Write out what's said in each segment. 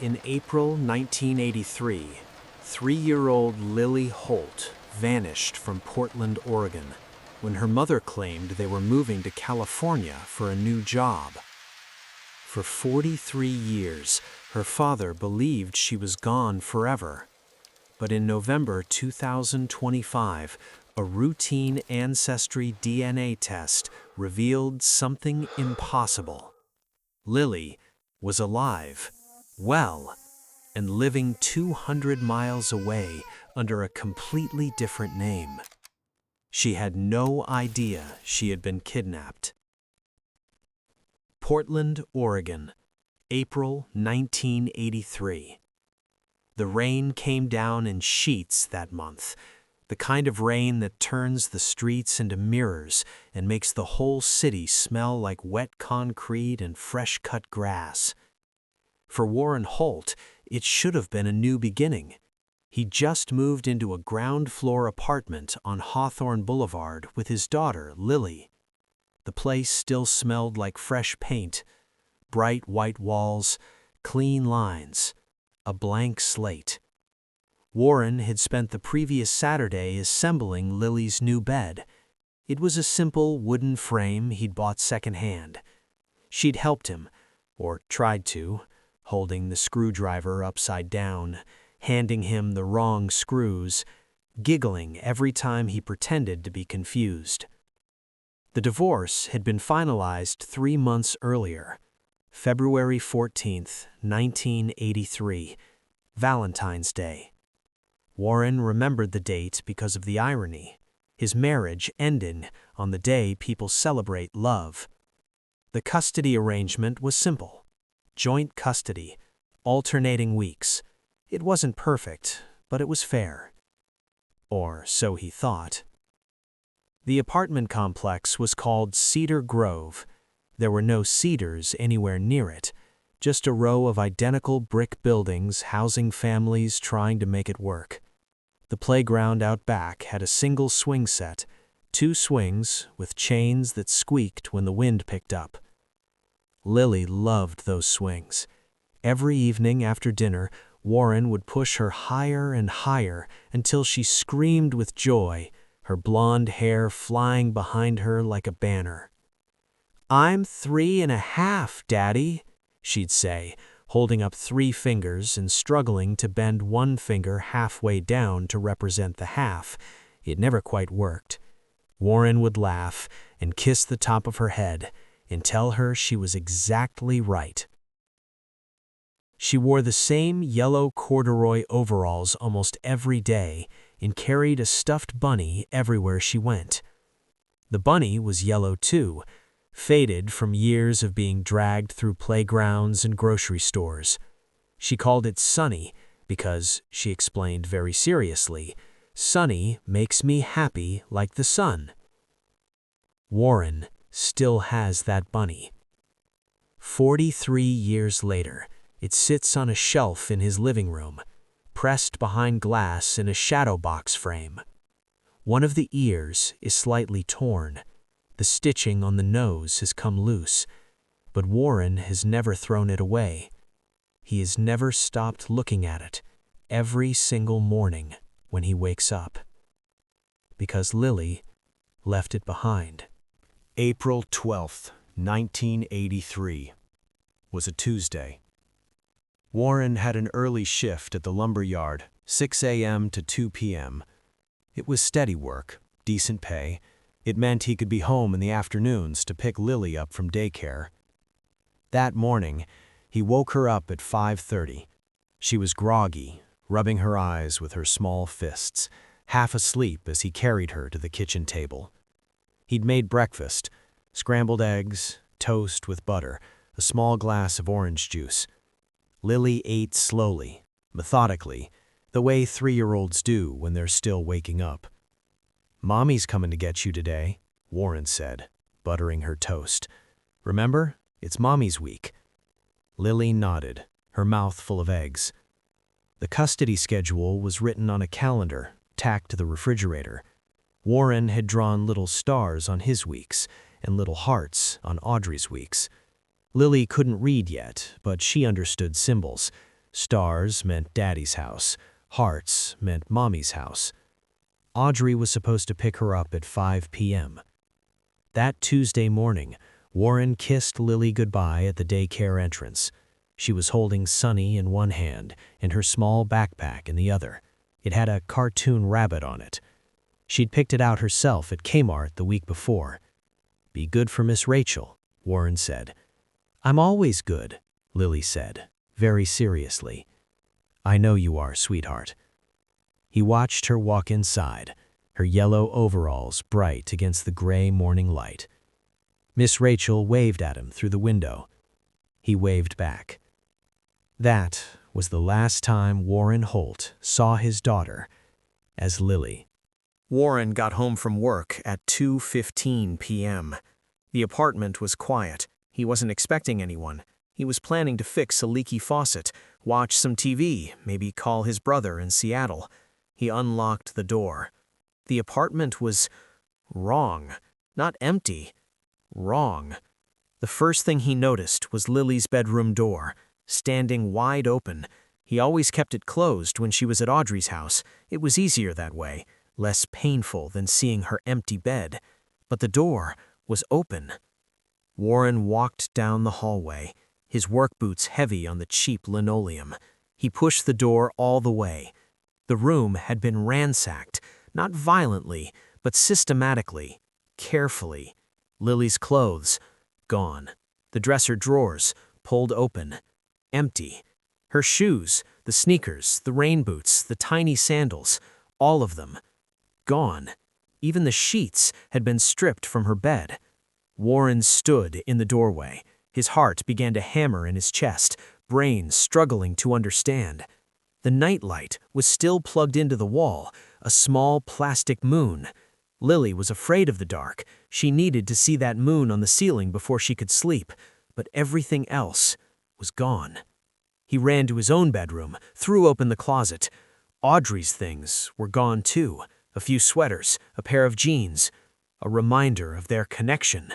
In April 1983, three-year-old Lily Holt vanished from Portland, Oregon, when her mother claimed they were moving to California for a new job. For 43 years, her father believed she was gone forever. But in November 2025, a routine ancestry DNA test revealed something impossible. Lily was alive, well, and living 200 miles away under a completely different name. She had no idea she had been kidnapped. Portland, Oregon, April 1983. The rain came down in sheets that month, the kind of rain that turns the streets into mirrors and makes the whole city smell like wet concrete and fresh-cut grass. For Warren Holt, it should have been a new beginning. He just moved into a ground-floor apartment on Hawthorne Boulevard with his daughter, Lily. The place still smelled like fresh paint, bright white walls, clean lines, a blank slate. Warren had spent the previous Saturday assembling Lily's new bed. It was a simple wooden frame he'd bought secondhand. She'd helped him, or tried to, holding the screwdriver upside down, handing him the wrong screws, giggling every time he pretended to be confused. The divorce had been finalized 3 months earlier, February 14th, 1983, Valentine's Day. Warren remembered the date because of the irony, his marriage ending on the day people celebrate love. The custody arrangement was simple. Joint custody, alternating weeks. It wasn't perfect, but it was fair. Or so he thought. The apartment complex was called Cedar Grove. There were no cedars anywhere near it, just a row of identical brick buildings housing families trying to make it work. The playground out back had a single swing set, 2 swings with chains that squeaked when the wind picked up. Lily loved those swings. Every evening after dinner, Warren would push her higher and higher until she screamed with joy, her blonde hair flying behind her like a banner. "I'm 3.5, Daddy," she'd say, holding up 3 fingers and struggling to bend one finger halfway down to represent the half. It never quite worked. Warren would laugh and kiss the top of her head and tell her she was exactly right. She wore the same yellow corduroy overalls almost every day and carried a stuffed bunny everywhere she went. The bunny was yellow too, faded from years of being dragged through playgrounds and grocery stores. She called it Sunny because, she explained very seriously, Sunny makes me happy like the sun. Warren still has that bunny. 43 years later, it sits on a shelf in his living room, pressed behind glass in a shadow box frame. One of the ears is slightly torn. The stitching on the nose has come loose, but Warren has never thrown it away. He has never stopped looking at it every single morning when he wakes up. Because Lily left it behind. April 12th, 1983, was a Tuesday. Warren had an early shift at the lumber yard, 6 a.m. to 2 p.m. It was steady work, decent pay. It meant he could be home in the afternoons to pick Lily up from daycare. That morning, he woke her up at 5:30. She was groggy, rubbing her eyes with her small fists, half asleep as he carried her to the kitchen table. He'd made breakfast, scrambled eggs, toast with butter, a small glass of orange juice. Lily ate slowly, methodically, the way 3-year-olds do when they're still waking up. "Mommy's coming to get you today," Warren said, buttering her toast. "Remember, it's Mommy's week." Lily nodded, her mouth full of eggs. The custody schedule was written on a calendar, tacked to the refrigerator. Warren had drawn little stars on his weeks and little hearts on Audrey's weeks. Lily couldn't read yet, but she understood symbols. Stars meant Daddy's house. Hearts meant Mommy's house. Audrey was supposed to pick her up at 5 p.m. That Tuesday morning, Warren kissed Lily goodbye at the daycare entrance. She was holding Sunny in one hand and her small backpack in the other. It had a cartoon rabbit on it. She'd picked it out herself at Kmart the week before. "Be good for Miss Rachel," Warren said. "I'm always good," Lily said, very seriously. "I know you are, sweetheart." He watched her walk inside, her yellow overalls bright against the gray morning light. Miss Rachel waved at him through the window. He waved back. That was the last time Warren Holt saw his daughter as Lily. Warren got home from work at 2:15 p.m. The apartment was quiet. He wasn't expecting anyone. He was planning to fix a leaky faucet, watch some TV, maybe call his brother in Seattle. He unlocked the door. The apartment was wrong. Not empty. Wrong. The first thing he noticed was Lily's bedroom door, standing wide open. He always kept it closed when she was at Audrey's house. It was easier that way, less painful than seeing her empty bed. But the door was open. Warren walked down the hallway, his work boots heavy on the cheap linoleum. He pushed the door all the way. The room had been ransacked, not violently, but systematically, carefully. Lily's clothes, gone. The dresser drawers, pulled open, empty. Her shoes, the sneakers, the rain boots, the tiny sandals, all of them, gone. Even the sheets had been stripped from her bed. Warren stood in the doorway. His heart began to hammer in his chest, brain struggling to understand. The nightlight was still plugged into the wall, a small plastic moon. Lily was afraid of the dark. She needed to see that moon on the ceiling before she could sleep, but everything else was gone. He ran to his own bedroom, threw open the closet. Audrey's things were gone too. A few sweaters, a pair of jeans, a reminder of their connection.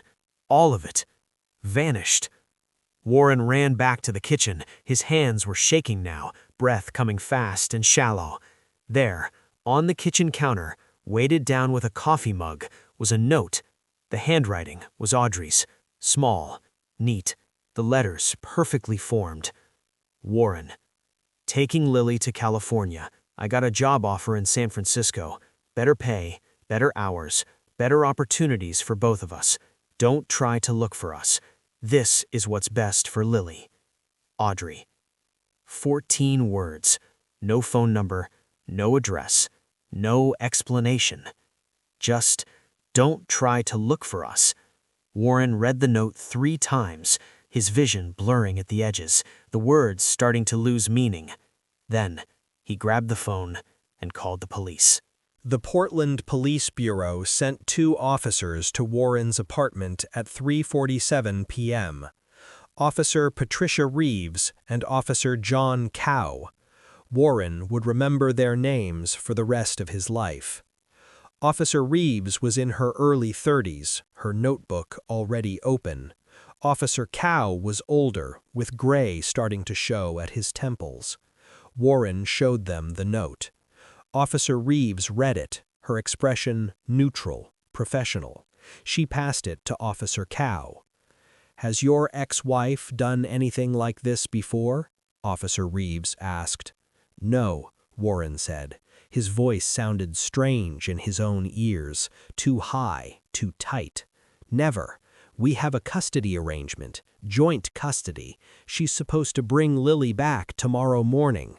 All of it vanished. Warren ran back to the kitchen. His hands were shaking now, breath coming fast and shallow. There, on the kitchen counter, weighted down with a coffee mug, was a note. The handwriting was Audrey's, small, neat, the letters perfectly formed. Warren. Taking Lily to California. I got a job offer in San Francisco. Better pay, better hours, better opportunities for both of us. Don't try to look for us. This is what's best for Lily. Audrey. 14 words. No phone number, no address, no explanation. Just, don't try to look for us. Warren read the note 3 times, his vision blurring at the edges, the words starting to lose meaning. Then, he grabbed the phone and called the police. The Portland Police Bureau sent 2 officers to Warren's apartment at 3:47 p.m. Officer Patricia Reeves and Officer John Cow. Warren would remember their names for the rest of his life. Officer Reeves was in her early 30s, her notebook already open. Officer Cow was older, with gray starting to show at his temples. Warren showed them the note. Officer Reeves read it, her expression neutral, professional. She passed it to Officer Cow. "Has your ex-wife done anything like this before?" Officer Reeves asked. "No," Warren said. His voice sounded strange in his own ears, too high, too tight. "Never. We have a custody arrangement, joint custody. She's supposed to bring Lily back tomorrow morning."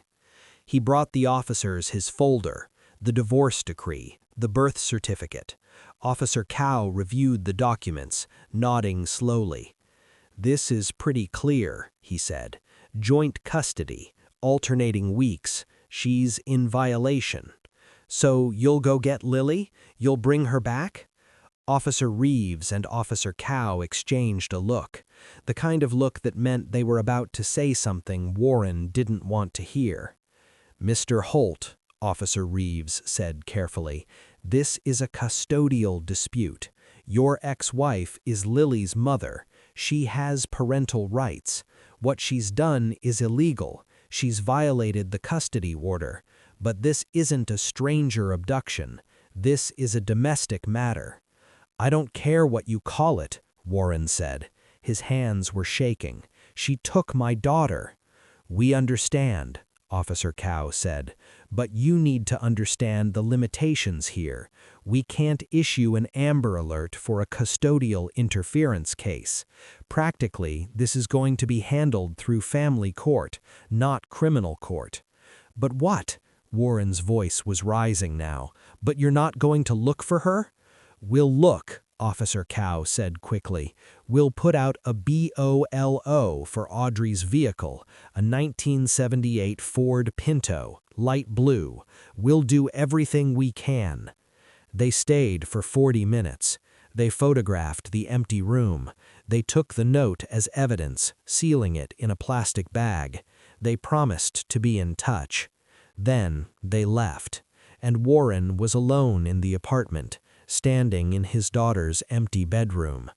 He brought the officers his folder, the divorce decree, the birth certificate. Officer Cow reviewed the documents, nodding slowly. "This is pretty clear," he said. "Joint custody, alternating weeks. She's in violation. So you'll go get Lily? You'll bring her back?" Officer Reeves and Officer Cow exchanged a look, the kind of look that meant they were about to say something Warren didn't want to hear. "Mr. Holt," Officer Reeves said carefully, "this is a custodial dispute. Your ex-wife is Lily's mother. She has parental rights. What she's done is illegal. She's violated the custody order. But this isn't a stranger abduction. This is a domestic matter. I don't care what you call it, Warren said. His hands were shaking. She took my daughter. We understand, Officer Cow said, but you need to understand the limitations here. We can't issue an Amber Alert for a custodial interference case. Practically, this is going to be handled through family court, not criminal court. But what? Warren's voice was rising now. But you're not going to look for her? We'll look, Officer Cow said quickly. We'll put out a BOLO for Audrey's vehicle, a 1978 Ford Pinto, light blue. We'll do everything we can. They stayed for 40 minutes. They photographed the empty room. They took the note as evidence, sealing it in a plastic bag. They promised to be in touch. Then they left, and Warren was alone in the apartment, standing in his daughter's empty bedroom.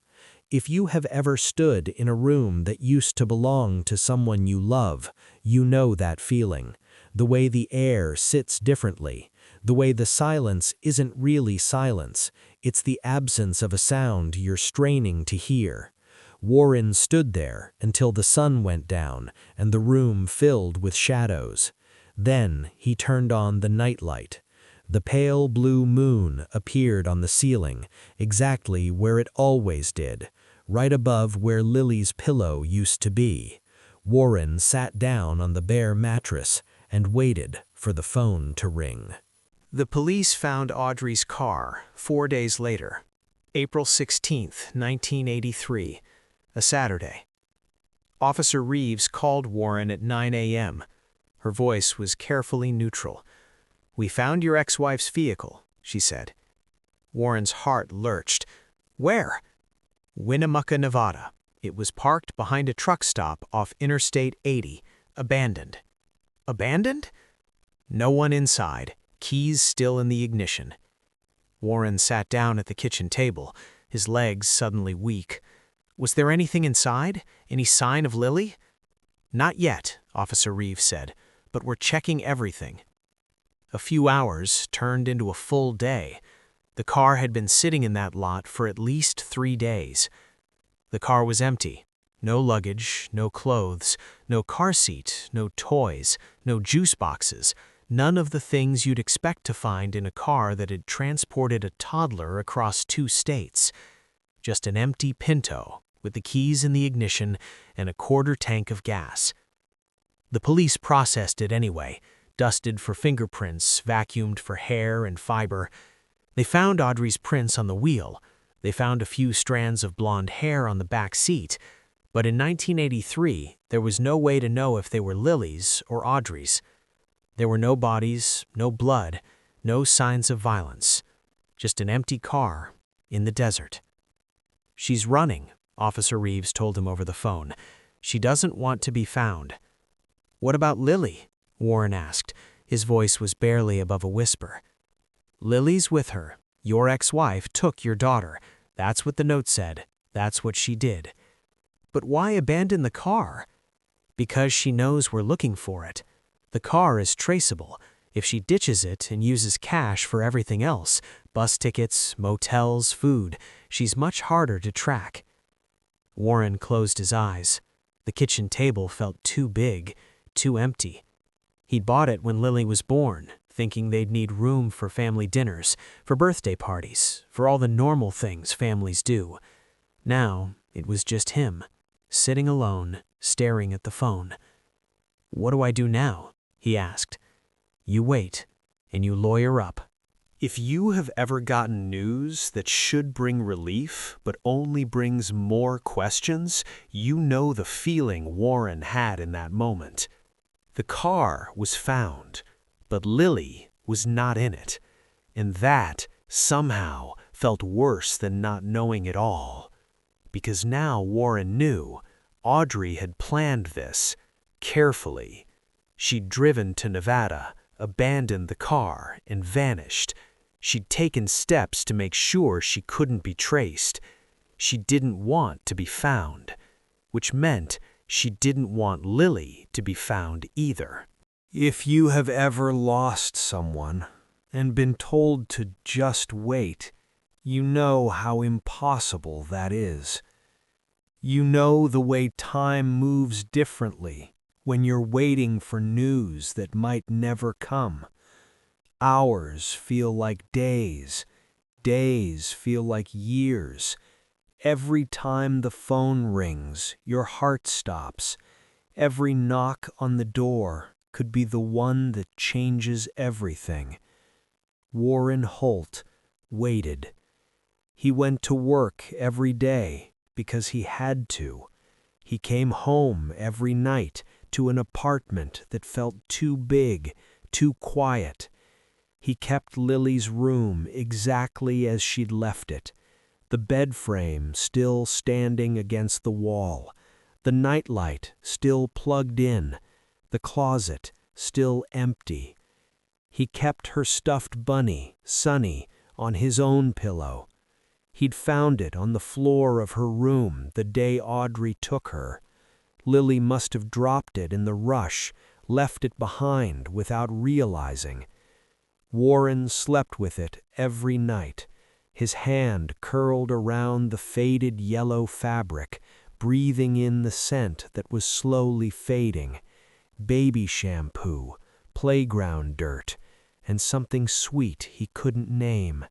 If you have ever stood in a room that used to belong to someone you love, you know that feeling. The way the air sits differently, the way the silence isn't really silence, it's the absence of a sound you're straining to hear. Warren stood there until the sun went down and the room filled with shadows. Then he turned on the nightlight. The pale blue moon appeared on the ceiling, exactly where it always did, right above where Lily's pillow used to be. Warren sat down on the bare mattress and waited for the phone to ring. The police found Audrey's car 4 days later, April 16, 1983, a Saturday. Officer Reeves called Warren at 9 a.m. Her voice was carefully neutral. "We found your ex-wife's vehicle," she said. Warren's heart lurched. "Where?" "Winnemucca, Nevada. It was parked behind a truck stop off Interstate 80, abandoned." "Abandoned?" "No one inside, keys still in the ignition." Warren sat down at the kitchen table, his legs suddenly weak. "Was there anything inside? Any sign of Lily?" "Not yet," Officer Reeves said, "but we're checking everything." A few hours turned into a full day. The car had been sitting in that lot for at least 3 days. The car was empty. No luggage, no clothes, no car seat, no toys, no juice boxes, none of the things you'd expect to find in a car that had transported a toddler across 2 states. Just an empty Pinto with the keys in the ignition and a quarter tank of gas. The police processed it anyway, dusted for fingerprints, vacuumed for hair and fiber. They found Audrey's prints on the wheel. They found a few strands of blonde hair on the back seat. But in 1983, there was no way to know if they were Lily's or Audrey's. There were no bodies, no blood, no signs of violence. Just an empty car in the desert. "She's running," Officer Reeves told him over the phone. "She doesn't want to be found." "What about Lily?" Warren asked. His voice was barely above a whisper. "Lily's with her. Your ex-wife took your daughter. That's what the note said. That's what she did." "But why abandon the car?" "Because she knows we're looking for it. The car is traceable. If she ditches it and uses cash for everything else, bus tickets, motels, food, she's much harder to track." Warren closed his eyes. The kitchen table felt too big, too empty. He'd bought it when Lily was born, thinking they'd need room for family dinners, for birthday parties, for all the normal things families do. Now, it was just him, sitting alone, staring at the phone. "What do I do now?" he asked. "You wait, and you lawyer up." If you have ever gotten news that should bring relief, but only brings more questions, you know the feeling Warren had in that moment. The car was found, but Lily was not in it, and that, somehow, felt worse than not knowing at all. Because now Warren knew Audrey had planned this, carefully. She'd driven to Nevada, abandoned the car, and vanished. She'd taken steps to make sure she couldn't be traced. She didn't want to be found, which meant She didn't want Lily to be found either. If you have ever lost someone and been told to just wait, you know how impossible that is. You know the way time moves differently when you're waiting for news that might never come. Hours feel like days. Days feel like years. Every time the phone rings, your heart stops. Every knock on the door could be the one that changes everything. Warren Holt waited. He went to work every day because he had to. He came home every night to an apartment that felt too big, too quiet. He kept Lily's room exactly as she'd left it. The bed frame still standing against the wall, the nightlight still plugged in, the closet still empty. He kept her stuffed bunny, Sunny, on his own pillow. He'd found it on the floor of her room the day Audrey took her. Lily must have dropped it in the rush, left it behind without realizing. Warren slept with it every night, his hand curled around the faded yellow fabric, breathing in the scent that was slowly fading. Baby shampoo, playground dirt, and something sweet he couldn't name.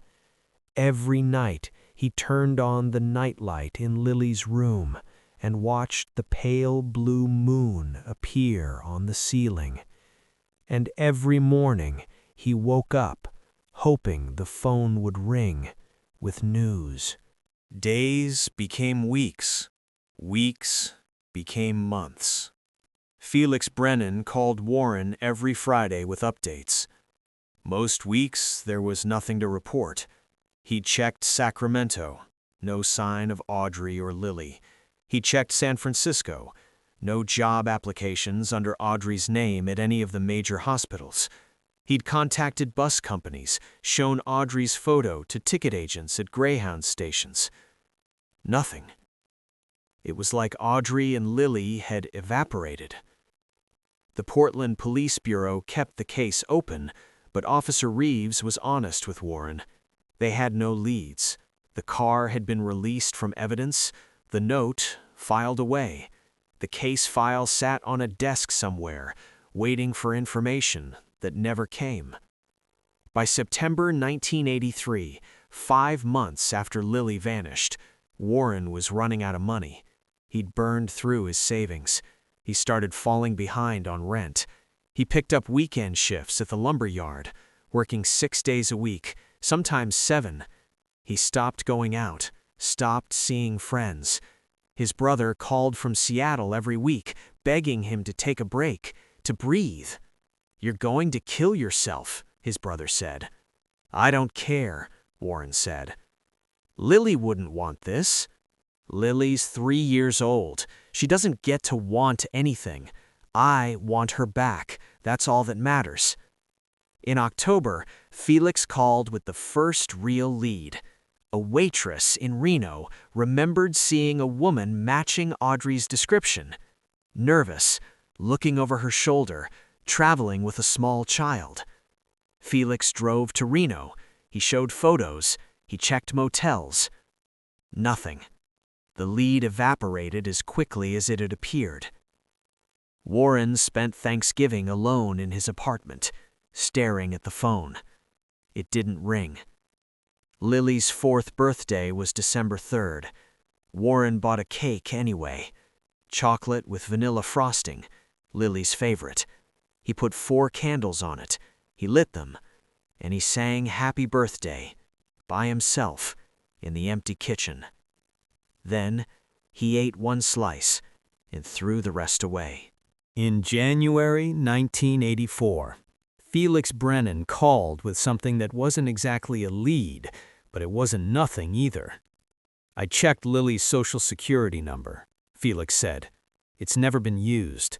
Every night he turned on the nightlight in Lily's room and watched the pale blue moon appear on the ceiling. And every morning he woke up, hoping the phone would ring with news. Days became weeks. Weeks became months. Felix Brennan called Warren every Friday with updates. Most weeks there was nothing to report. He checked Sacramento, no sign of Audrey or Lily. He checked San Francisco, no job applications under Audrey's name at any of the major hospitals. He'd contacted bus companies, shown Audrey's photo to ticket agents at Greyhound stations. Nothing. It was like Audrey and Lily had evaporated. The Portland Police Bureau kept the case open, but Officer Reeves was honest with Warren. They had no leads. The car had been released from evidence, the note filed away. The case file sat on a desk somewhere, waiting for information that never came. By September 1983, 5 months after Lily vanished, Warren was running out of money. He'd burned through his savings. He started falling behind on rent. He picked up weekend shifts at the lumber yard, working 6 days a week, sometimes 7. He stopped going out, stopped seeing friends. His brother called from Seattle every week, begging him to take a break, to breathe. "You're going to kill yourself," his brother said. "I don't care," Warren said. "Lily wouldn't want this. Lily's 3 years old. She doesn't get to want anything. I want her back. That's all that matters." In October, Felix called with the first real lead. A waitress in Reno remembered seeing a woman matching Audrey's description. Nervous, looking over her shoulder, traveling with a small child. Felix drove to Reno. He showed photos. He checked motels. Nothing. The lead evaporated as quickly as it had appeared. Warren spent Thanksgiving alone in his apartment, staring at the phone. It didn't ring. Lily's 4th birthday was December 3rd. Warren bought a cake anyway. Chocolate with vanilla frosting, Lily's favorite. He put 4 candles on it. He lit them, and he sang Happy Birthday, by himself, in the empty kitchen. Then he ate 1 slice and threw the rest away. In January 1984, Felix Brennan called with something that wasn't exactly a lead, but it wasn't nothing either. "I checked Lily's social security number," Felix said. "It's never been used."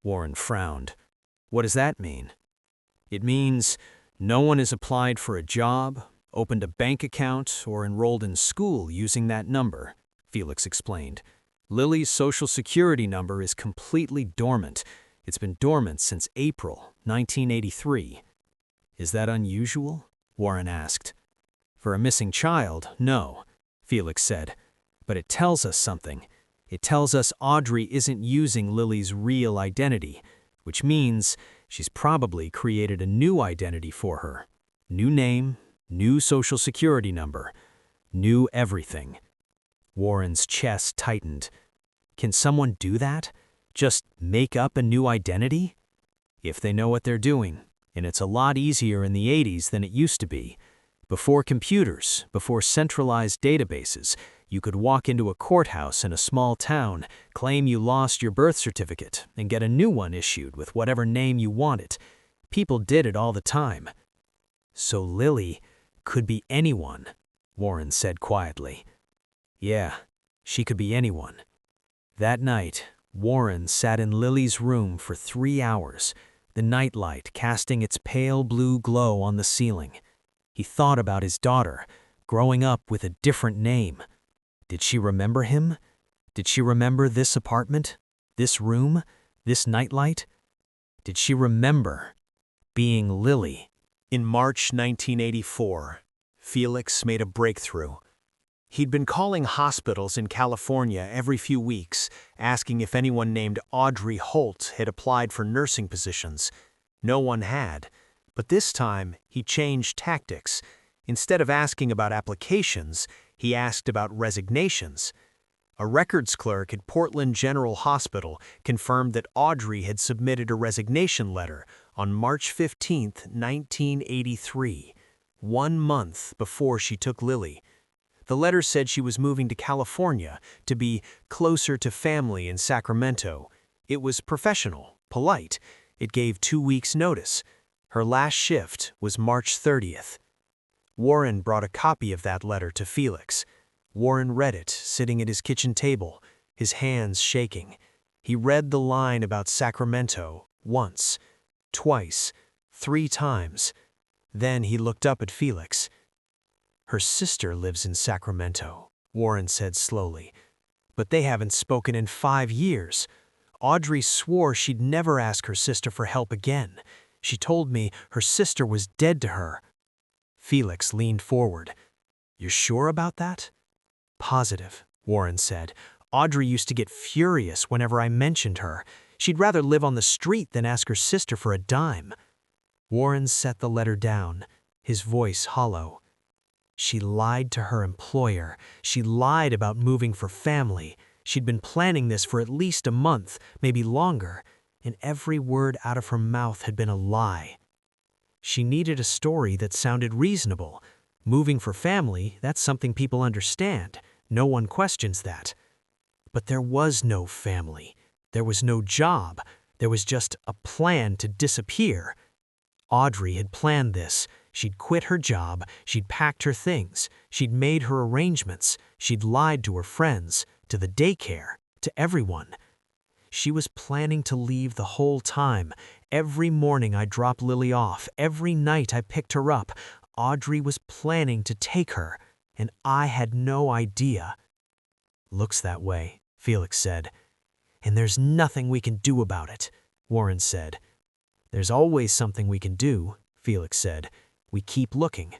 Warren frowned. "What does that mean?" "It means no one has applied for a job, opened a bank account, or enrolled in school using that number," Felix explained. Lily's social security number is completely dormant. It's been dormant since April 1983. Is that unusual? Warren asked. For a missing child, no, Felix said. But it tells us something. It tells us Audrey isn't using Lily's real identity, which means she's probably created a new identity for her. New name, new social security number, new everything. Warren's chest tightened. Can someone do that? Just make up a new identity? If they know what they're doing, and it's a lot easier in the 80s than it used to be. Before computers, before centralized databases, you could walk into a courthouse in a small town, claim you lost your birth certificate, and get a new one issued with whatever name you wanted. People did it all the time. So Lily could be anyone, Warren said quietly. Yeah, she could be anyone. That night, Warren sat in Lily's room for 3 hours, the nightlight casting its pale blue glow on the ceiling. He thought about his daughter, growing up with a different name. Did she remember him? Did she remember this apartment, this room, this nightlight? Did she remember being Lily? In March 1984, Felix made a breakthrough. He'd been calling hospitals in California every few weeks, asking if anyone named Audrey Holt had applied for nursing positions. No one had, but this time he changed tactics. Instead of asking about applications, he asked about resignations. A records clerk at Portland General Hospital confirmed that Audrey had submitted a resignation letter on March 15, 1983, 1 month before she took Lily. The letter said she was moving to California to be closer to family in Sacramento. It was professional, polite. It gave 2 weeks' notice. Her last shift was March 30th. Warren brought a copy of that letter to Felix. Warren read it, sitting at his kitchen table, his hands shaking. He read the line about Sacramento once, twice, 3 times. Then he looked up at Felix. Her sister lives in Sacramento, Warren said slowly. But they haven't spoken in 5 years. Audrey swore she'd never ask her sister for help again. She told me her sister was dead to her. Felix leaned forward. You're sure about that? Positive, Warren said. Audrey used to get furious whenever I mentioned her. She'd rather live on the street than ask her sister for a dime. Warren set the letter down, his voice hollow. She lied to her employer. She lied about moving for family. She'd been planning this for at least a month, maybe longer, and every word out of her mouth had been a lie. She needed a story that sounded reasonable. Moving for family, that's something people understand. No one questions that. But there was no family. There was no job. There was just a plan to disappear. Audrey had planned this. She'd quit her job, she'd packed her things, she'd made her arrangements, she'd lied to her friends, to the daycare, to everyone. She was planning to leave the whole time. Every morning I dropped Lily off, every night I picked her up. Audrey was planning to take her, and I had no idea. Looks that way, Felix said. And there's nothing we can do about it, Warren said. There's always something we can do, Felix said. We keep looking.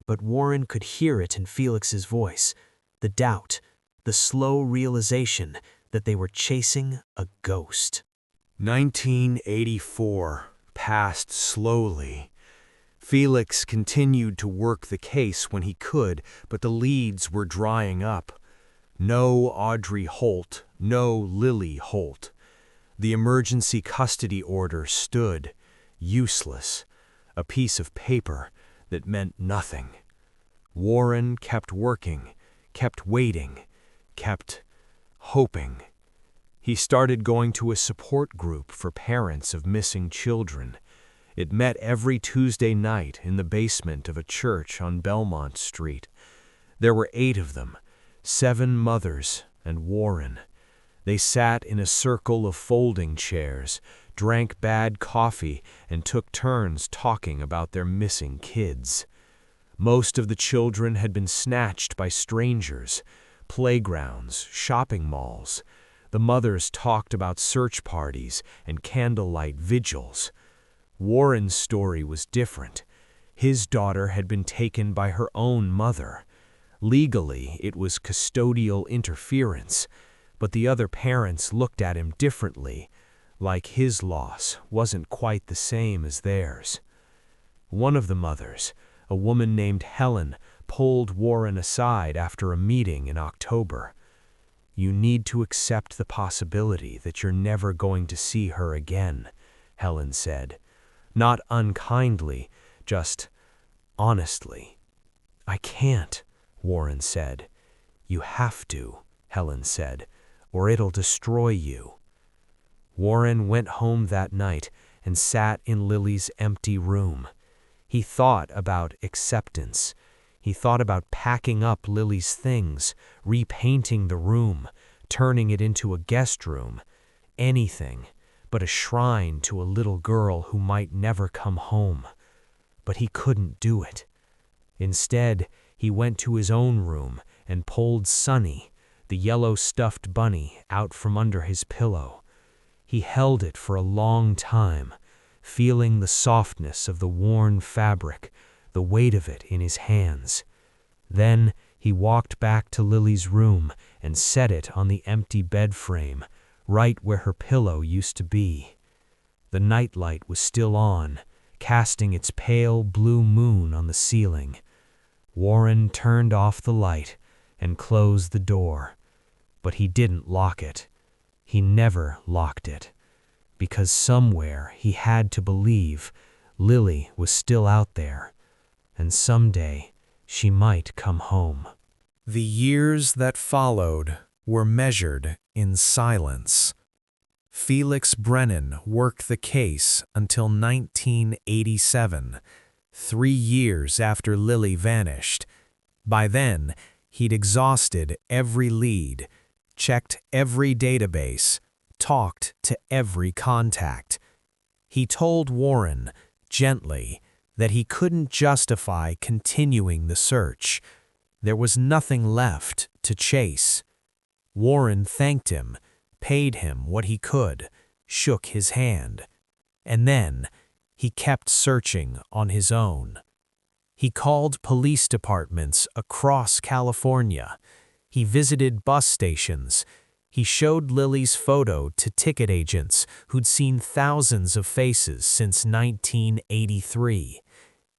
But Warren could hear it in Felix's voice, the doubt, the slow realization that they were chasing a ghost. 1984 passed slowly. Felix continued to work the case when he could, but the leads were drying up. No Audrey Holt, no Lily Holt. The emergency custody order stood, useless, a piece of paper that meant nothing. Warren kept working, kept waiting, kept hoping. He started going to a support group for parents of missing children. It met every Tuesday night in the basement of a church on Belmont Street. There were 8 of them, 7 mothers and Warren. They sat in a circle of folding chairs, drank bad coffee, and took turns talking about their missing kids. Most of the children had been snatched by strangers, playgrounds, shopping malls. The mothers talked about search parties and candlelight vigils. Warren's story was different. His daughter had been taken by her own mother. Legally, it was custodial interference, but the other parents looked at him differently, like his loss wasn't quite the same as theirs. One of the mothers, a woman named Helen, pulled Warren aside after a meeting in October. "You need to accept the possibility that you're never going to see her again," Helen said. Not unkindly, just honestly. "I can't," Warren said. "You have to," Helen said, "or it'll destroy you." Warren went home that night and sat in Lily's empty room. He thought about acceptance. He thought about packing up Lily's things, repainting the room, turning it into a guest room. Anything but a shrine to a little girl who might never come home. But he couldn't do it. Instead, he went to his own room and pulled Sunny, the yellow stuffed bunny, out from under his pillow. He held it for a long time, feeling the softness of the worn fabric, the weight of it in his hands. Then he walked back to Lily's room and set it on the empty bed frame, right where her pillow used to be. The nightlight was still on, casting its pale blue moon on the ceiling. Warren turned off the light and closed the door, but he didn't lock it. He never locked it, because somewhere he had to believe Lily was still out there, and someday she might come home. The years that followed were measured in silence. Felix Brennan worked the case until 1987, 3 years after Lily vanished. By then, he'd exhausted every lead, checked every database, talked to every contact. He told Warren, gently, that he couldn't justify continuing the search. There was nothing left to chase. Warren thanked him, paid him what he could, shook his hand. And then he kept searching on his own. He called police departments across California. He visited bus stations. He showed Lily's photo to ticket agents who'd seen thousands of faces since 1983.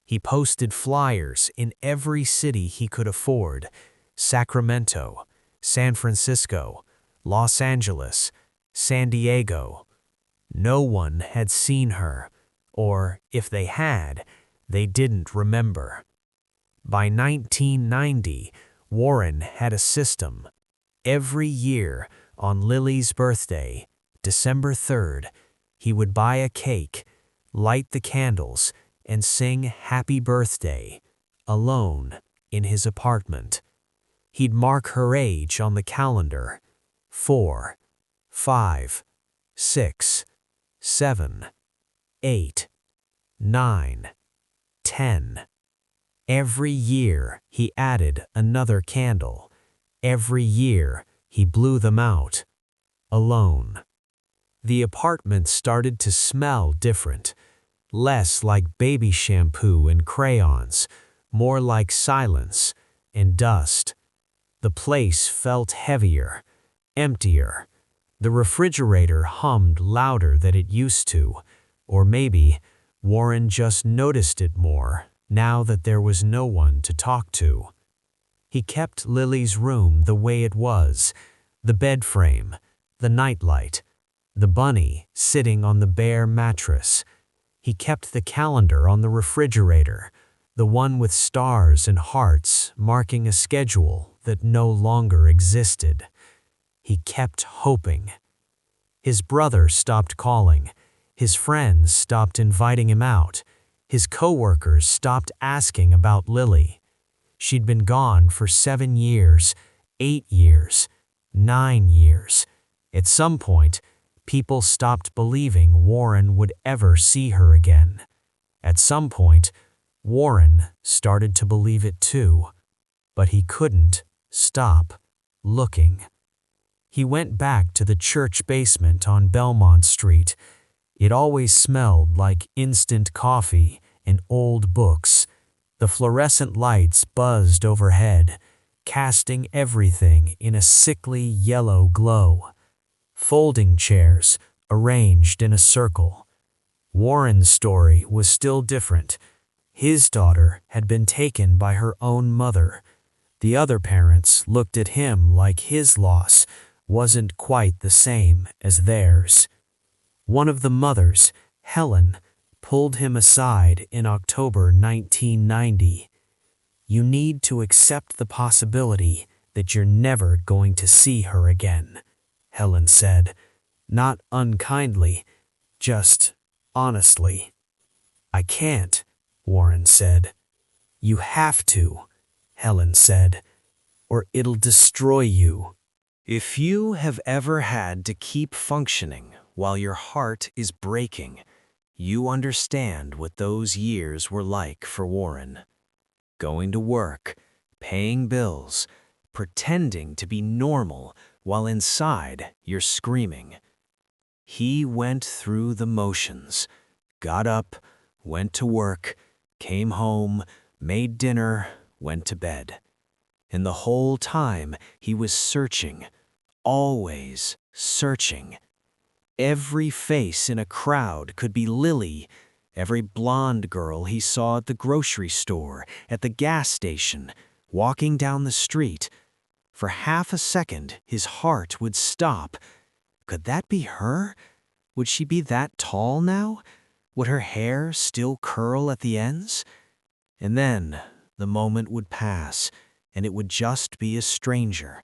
He posted flyers in every city he could afford: Sacramento, San Francisco, Los Angeles, San Diego. No one had seen her, or if they had, they didn't remember. By 1990, Warren had a system. Every year, on Lily's birthday, December 3rd, he would buy a cake, light the candles, and sing Happy Birthday, alone in his apartment. He'd mark her age on the calendar: 4, 5, 6, 7, 8, 9, 10. Every year he added another candle. Every year he blew them out, alone. The apartment started to smell different, less like baby shampoo and crayons, more like silence and dust. The place felt heavier, emptier. The refrigerator hummed louder than it used to, or maybe Warren just noticed it more now that there was no one to talk to. He kept Lily's room the way it was: the bed frame, the nightlight, the bunny sitting on the bare mattress. He kept the calendar on the refrigerator, the one with stars and hearts marking a schedule that no longer existed. He kept hoping. His brother stopped calling. His friends stopped inviting him out. His coworkers stopped asking about Lily. She'd been gone for 7 years, 8 years, 9 years. At some point, people stopped believing Warren would ever see her again. At some point, Warren started to believe it too, but he couldn't stop. looking. He went back to the church basement on Belmont Street. It always smelled like instant coffee and old books. The fluorescent lights buzzed overhead, casting everything in a sickly yellow glow. Folding chairs arranged in a circle. Warren's story was still different. His daughter had been taken by her own mother. The other parents looked at him like his loss wasn't quite the same as theirs. One of the mothers, Helen, pulled him aside in October 1990. "You need to accept the possibility that you're never going to see her again," Helen said, not unkindly, just honestly. "I can't," Warren said. "You have to," Helen said, "or it'll destroy you." If you have ever had to keep functioning while your heart is breaking, you understand what those years were like for Warren. Going to work, paying bills, pretending to be normal while inside you're screaming. He went through the motions, got up, went to work, came home, made dinner, went to bed. And the whole time he was searching, always searching. Every face in a crowd could be Lily, every blonde girl he saw at the grocery store, at the gas station, walking down the street. For half a second, his heart would stop. Could that be her? Would she be that tall now? Would her hair still curl at the ends? And then the moment would pass, and it would just be a stranger,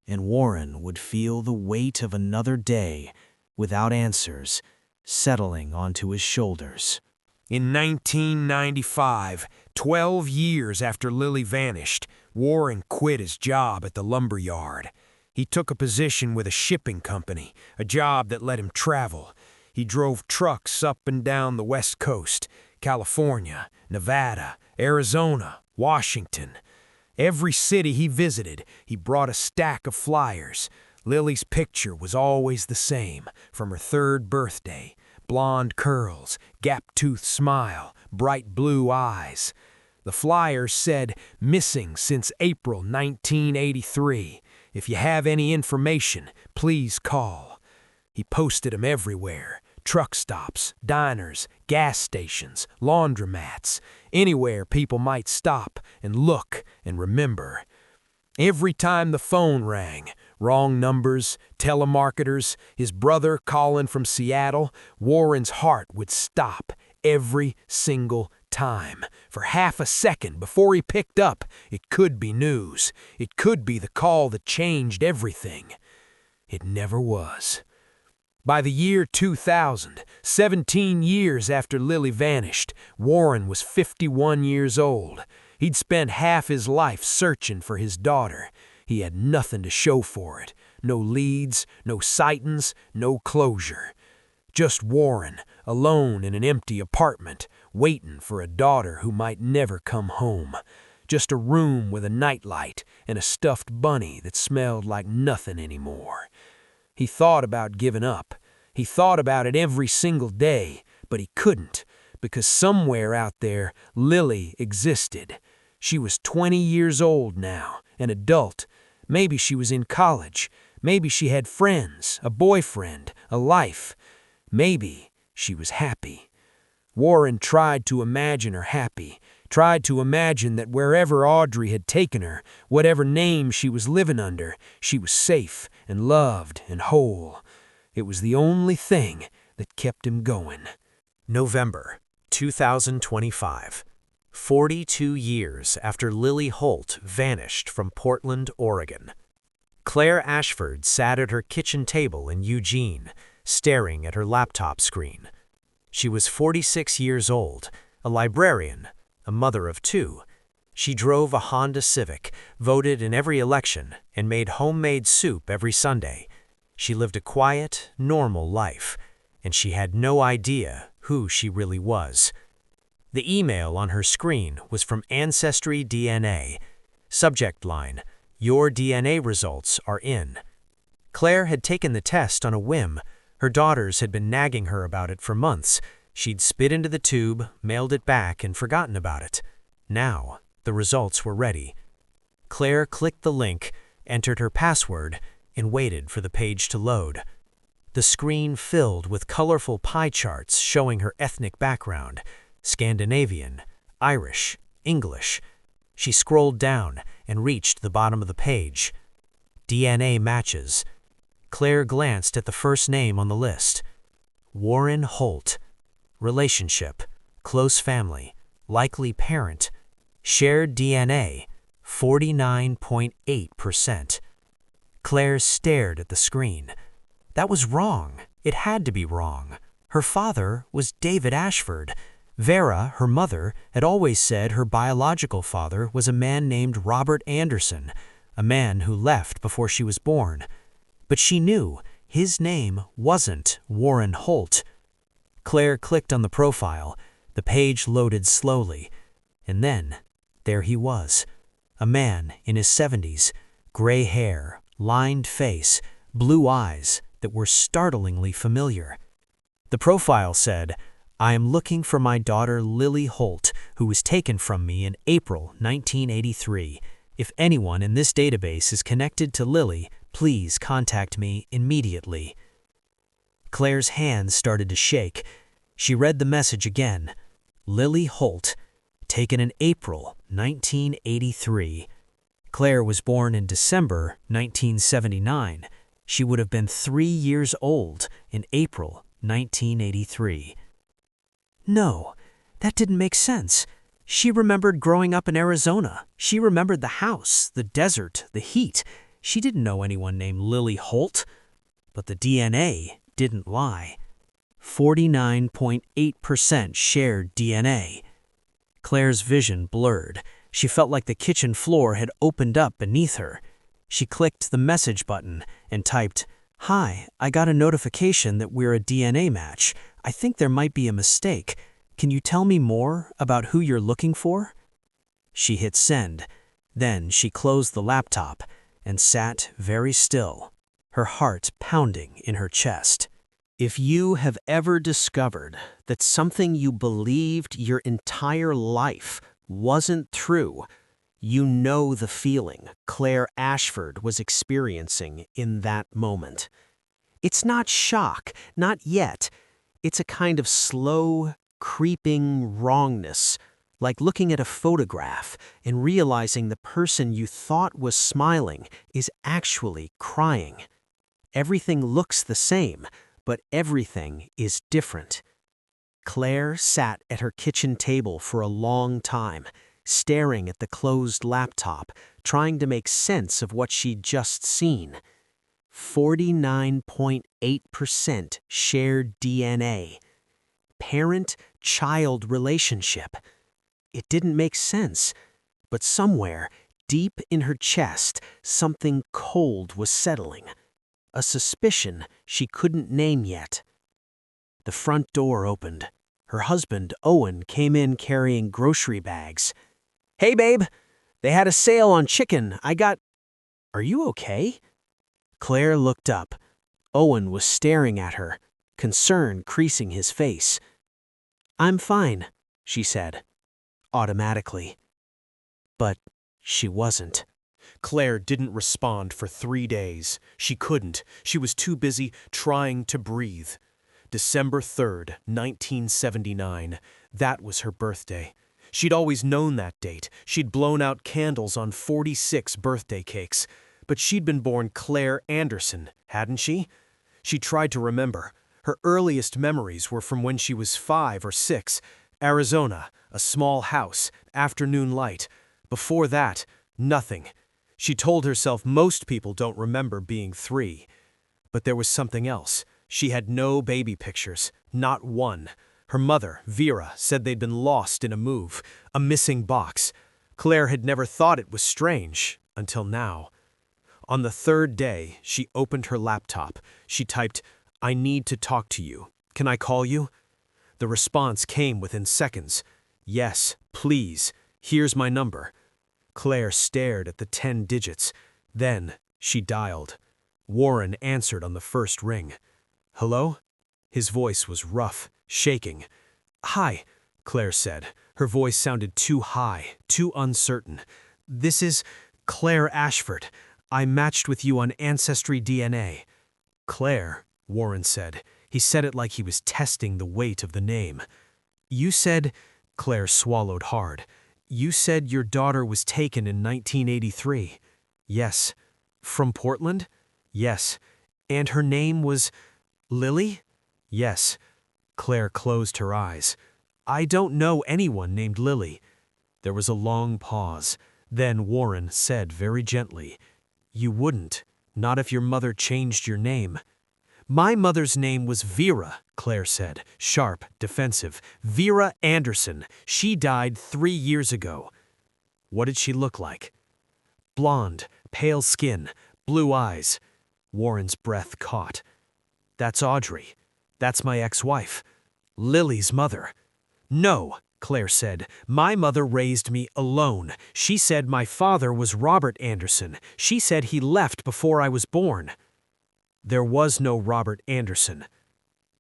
and Warren would feel the weight of another day, without answers, settling onto his shoulders. In 1995, 12 years after Lily vanished, Warren quit his job at the lumber yard. He took a position with a shipping company, a job that let him travel. He drove trucks up and down the West Coast, California, Nevada, Arizona, Washington. Every city he visited, he brought a stack of flyers. Lily's picture was always the same, from her 3rd birthday. Blonde curls, gap-toothed smile, bright blue eyes. The flyers said, "Missing since April 1983. If you have any information, please call." He posted them everywhere. Truck stops, diners, gas stations, laundromats, anywhere people might stop and look and remember. Every time the phone rang, wrong numbers, telemarketers, his brother calling from Seattle, Warren's heart would stop every single time. For half a second before he picked up, it could be news. It could be the call that changed everything. It never was. By the year 2000, 17 years after Lily vanished, Warren was 51 years old. He'd spent half his life searching for his daughter. He had nothing to show for it. No leads, no sightings, no closure. Just Warren, alone in an empty apartment, waiting for a daughter who might never come home. Just a room with a nightlight and a stuffed bunny that smelled like nothing anymore. He thought about giving up. He thought about it every single day, but he couldn't, because somewhere out there, Lily existed. She was 20 years old now, an adult. Maybe she was in college. Maybe she had friends, a boyfriend, a life. Maybe she was happy. Warren tried to imagine her happy, tried to imagine that wherever Audrey had taken her, whatever name she was living under, she was safe and loved and whole. It was the only thing that kept him going. November 2025. 42 years after Lily Holt vanished from Portland, Oregon. Claire Ashford sat at her kitchen table in Eugene, staring at her laptop screen. She was 46 years old, a librarian, a mother of 2. She drove a Honda Civic, voted in every election, and made homemade soup every Sunday. She lived a quiet, normal life, and she had no idea who she really was. The email on her screen was from Ancestry DNA. Subject line, Your DNA results are in. Claire had taken the test on a whim. Her daughters had been nagging her about it for months. She'd spit into the tube, mailed it back, and forgotten about it. Now, the results were ready. Claire clicked the link, entered her password, and waited for the page to load. The screen filled with colorful pie charts showing her ethnic background: Scandinavian, Irish, English. She scrolled down and reached the bottom of the page. DNA matches. Claire glanced at the first name on the list. Warren Holt. Relationship, close family, likely parent. Shared DNA, 49.8%. Claire stared at the screen. That was wrong. It had to be wrong. Her father was David Ashford. Vera, her mother, had always said her biological father was a man named Robert Anderson, a man who left before she was born. But she knew his name wasn't Warren Holt. Claire clicked on the profile. The page loaded slowly. And then, there he was. A man in his 70s, gray hair, lined face, blue eyes that were startlingly familiar. The profile said, "I am looking for my daughter Lily Holt, who was taken from me in April 1983. If anyone in this database is connected to Lily, please contact me immediately." Claire's hands started to shake. She read the message again. Lily Holt, taken in April 1983. Claire was born in December 1979. She would have been 3 years old in April 1983. No, that didn't make sense. She remembered growing up in Arizona. She remembered the house, the desert, the heat. She didn't know anyone named Lily Holt. But the DNA didn't lie. 49.8% shared DNA. Claire's vision blurred. She felt like the kitchen floor had opened up beneath her. She clicked the message button and typed, "Hi, I got a notification that we're a DNA match. I think there might be a mistake. Can you tell me more about who you're looking for?" She hit send. Then she closed the laptop and sat very still, her heart pounding in her chest. If you have ever discovered that something you believed your entire life wasn't true, you know the feeling Claire Ashford was experiencing in that moment. It's not shock, not yet. It's a kind of slow, creeping wrongness, like looking at a photograph and realizing the person you thought was smiling is actually crying. Everything looks the same, but everything is different. Claire sat at her kitchen table for a long time, staring at the closed laptop, trying to make sense of what she'd just seen. 49.8% shared DNA. Parent-child relationship. It didn't make sense, but somewhere, deep in her chest, something cold was settling. A suspicion she couldn't name yet. The front door opened. Her husband, Owen, came in carrying grocery bags. "Hey, babe, they had a sale on chicken. Are you okay?" Claire looked up. Owen was staring at her, concern creasing his face. "I'm fine," she said, automatically. But she wasn't. Claire didn't respond for 3 days. She couldn't. She was too busy trying to breathe. December 3rd, 1979. That was her birthday. She'd always known that date. She'd blown out candles on 46 birthday cakes. But she'd been born Claire Anderson, hadn't she? She tried to remember. Her earliest memories were from when she was 5 or 6. Arizona, a small house, afternoon light. Before that, nothing. She told herself most people don't remember being 3. But there was something else. She had no baby pictures, not one. Her mother, Vera, said they'd been lost in a move, a missing box. Claire had never thought it was strange, until now. On the 3rd day, she opened her laptop. She typed, "I need to talk to you. Can I call you?" The response came within seconds. "Yes, please. Here's my number." Claire stared at the 10 digits. Then she dialed. Warren answered on the first ring. "Hello?" His voice was rough, shaking. "Hi," Claire said. Her voice sounded too high, too uncertain. "This is Claire Ashford. I matched with you on Ancestry DNA." "Claire," Warren said. He said it like he was testing the weight of the name. "You said," Claire swallowed hard, "you said your daughter was taken in 1983. "Yes." "From Portland?" "Yes." "And her name was Lily?" "Yes." Claire closed her eyes. "I don't know anyone named Lily." There was a long pause. Then Warren said very gently, "You wouldn't, not if your mother changed your name." "My mother's name was Vera," Claire said, sharp, defensive. "Vera Anderson. She died 3 years ago." "What did she look like?" "Blonde, pale skin, blue eyes." Warren's breath caught. "That's Audrey. That's my ex-wife. Lily's mother." "No," Claire said. "My mother raised me alone. She said my father was Robert Anderson. She said he left before I was born." "There was no Robert Anderson."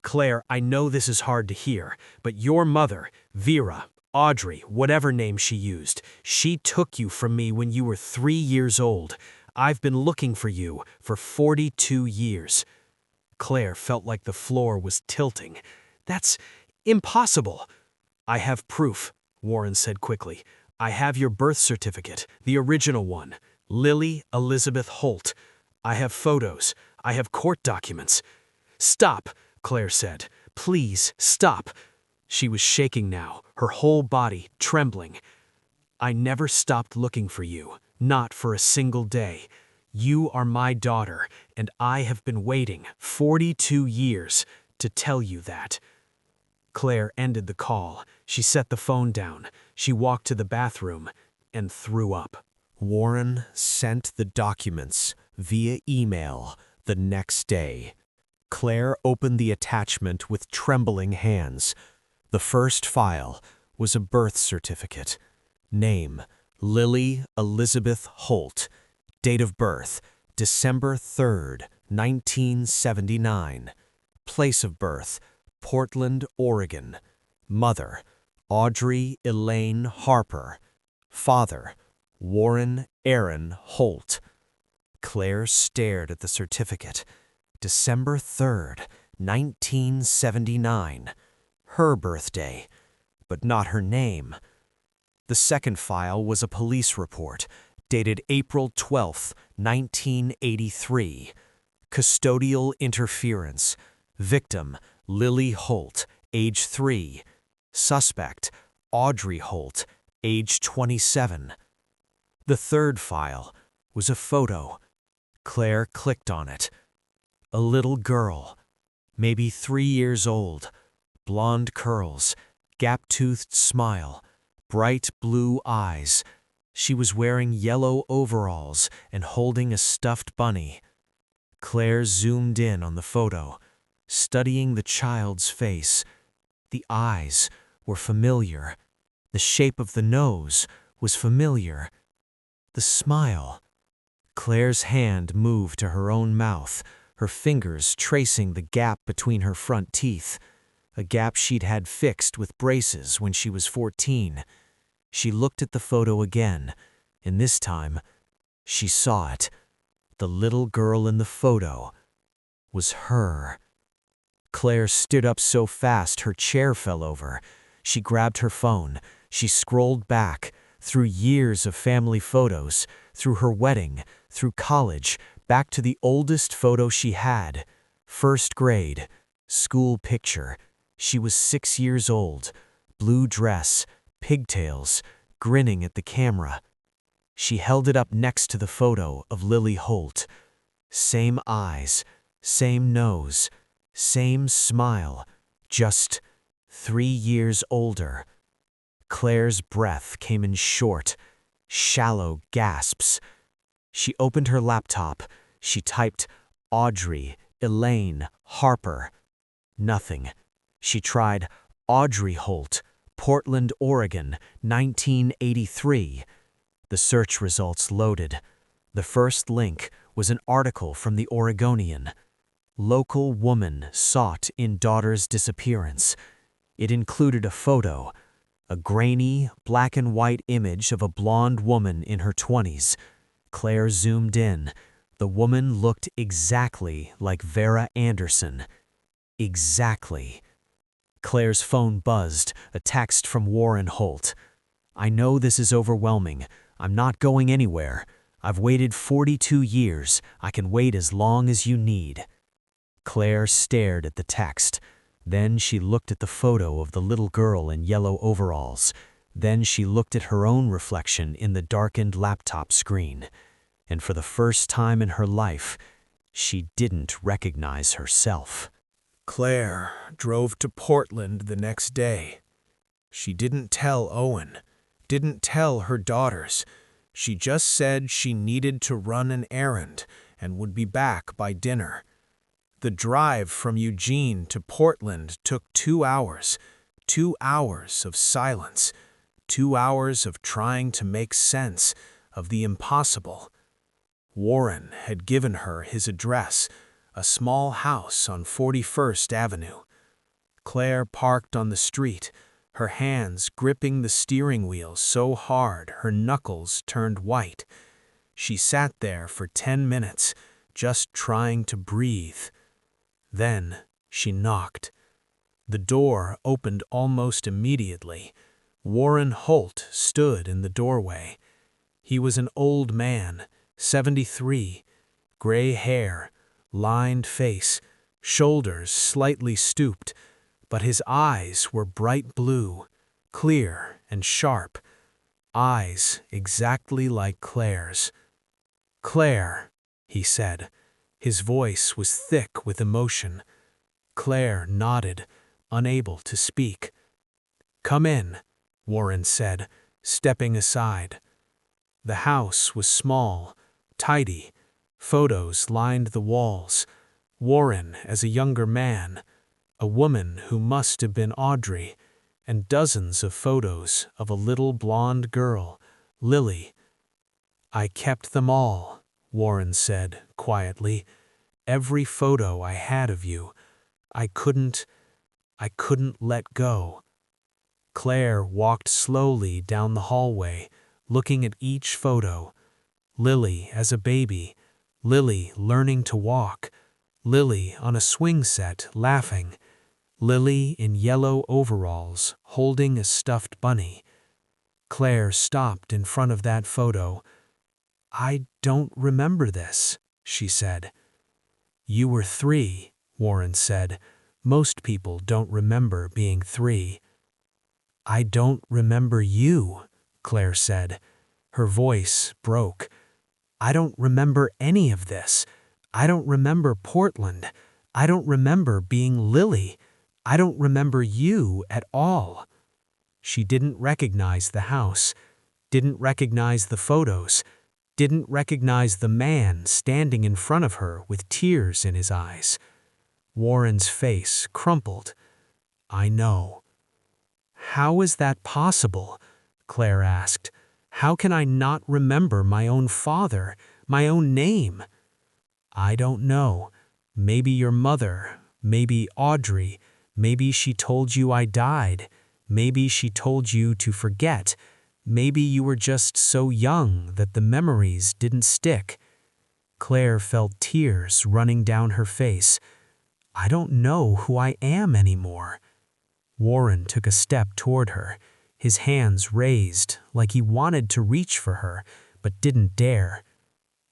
"Claire, I know this is hard to hear, but your mother, Vera, Audrey, whatever name she used, she took you from me when you were 3 years old. I've been looking for you for 42 years. Claire felt like the floor was tilting. "That's impossible." "I have proof," Warren said quickly. "I have your birth certificate, the original one. Lily Elizabeth Holt. I have photos. I have court documents." "Stop," Claire said. "Please, stop." She was shaking now, her whole body trembling. "I never stopped looking for you, not for a single day. You are my daughter, and I have been waiting 42 years to tell you that." Claire ended the call. She set the phone down. She walked to the bathroom and threw up. Warren sent the documents via email the next day. Claire opened the attachment with trembling hands. The first file was a birth certificate. Name, Lily Elizabeth Holt. Date of birth, December 3rd, 1979. Place of birth, Portland, Oregon. Mother, Audrey Elaine Harper. Father, Warren Aaron Holt. Claire stared at the certificate. December 3rd, 1979. Her birthday, but not her name. The second file was a police report, dated April 12th, 1983. Custodial interference. Victim, Lily Holt, age 3. Suspect, Audrey Holt, age 27. The third file was a photo. Claire clicked on it. A little girl, maybe 3 years old, blonde curls, gap-toothed smile, bright blue eyes. She was wearing yellow overalls and holding a stuffed bunny. Claire zoomed in on the photo, studying the child's face. The eyes were familiar. The shape of the nose was familiar. The smile. Claire's hand moved to her own mouth, her fingers tracing the gap between her front teeth, a gap she'd had fixed with braces when she was 14. She looked at the photo again, and this time, she saw it. The little girl in the photo was her. Claire stood up so fast her chair fell over. She grabbed her phone. She scrolled back, through years of family photos, through her wedding, through college, back to the oldest photo she had. First grade, school picture. She was 6 years old, blue dress, pigtails, grinning at the camera. She held it up next to the photo of Lily Holt. Same eyes, same nose, same smile, just 3 years older. Claire's breath came in short, shallow gasps. She opened her laptop. She typed Audrey Elaine Harper. Nothing. She tried Audrey Holt, Portland, Oregon, 1983. The search results loaded. The first link was an article from the Oregonian. Local woman sought in daughter's disappearance. It included a photo, a grainy, black and white image of a blonde woman in her 20s. Claire zoomed in. The woman looked exactly like Vera Anderson. Exactly. Claire's phone buzzed, a text from Warren Holt. "I know this is overwhelming. I'm not going anywhere. I've waited 42 years. I can wait as long as you need." Claire stared at the text. Then she looked at the photo of the little girl in yellow overalls. Then she looked at her own reflection in the darkened laptop screen. And for the first time in her life, she didn't recognize herself. Claire drove to Portland the next day. She didn't tell Owen, didn't tell her daughters. She just said she needed to run an errand and would be back by dinner. The drive from Eugene to Portland took 2 hours. 2 hours of silence. 2 hours of trying to make sense of the impossible. Warren had given her his address, a small house on 41st Avenue. Claire parked on the street, her hands gripping the steering wheel so hard her knuckles turned white. She sat there for 10 minutes, just trying to breathe. Then she knocked. The door opened almost immediately. Warren Holt stood in the doorway. He was an old man, 73, gray hair, lined face, shoulders slightly stooped, but his eyes were bright blue, clear and sharp, eyes exactly like Claire's. "Claire," he said. His voice was thick with emotion. Claire nodded, unable to speak. "Come in," Warren said, stepping aside. The house was small, tidy. Photos lined the walls. Warren as a younger man, a woman who must have been Audrey, and dozens of photos of a little blonde girl, Lily. "I kept them all," Warren said quietly. "Every photo I had of you. I couldn't let go." Claire walked slowly down the hallway, looking at each photo. Lily as a baby, Lily learning to walk, Lily on a swing set laughing, Lily in yellow overalls holding a stuffed bunny. Claire stopped in front of that photo. "I don't remember this," she said. "You were 3, Warren said. "Most people don't remember being 3. "I don't remember you," Claire said. Her voice broke. "I don't remember any of this. I don't remember Portland. I don't remember being Lily. I don't remember you at all." She didn't recognize the house, didn't recognize the photos, didn't recognize the man standing in front of her with tears in his eyes. Warren's face crumpled. "I know." "How is that possible?" Claire asked. "How can I not remember my own father, my own name?" "I don't know. Maybe your mother, maybe Audrey, maybe she told you I died, maybe she told you to forget, maybe you were just so young that the memories didn't stick." Claire felt tears running down her face. "I don't know who I am anymore." Warren took a step toward her, his hands raised like he wanted to reach for her, but didn't dare.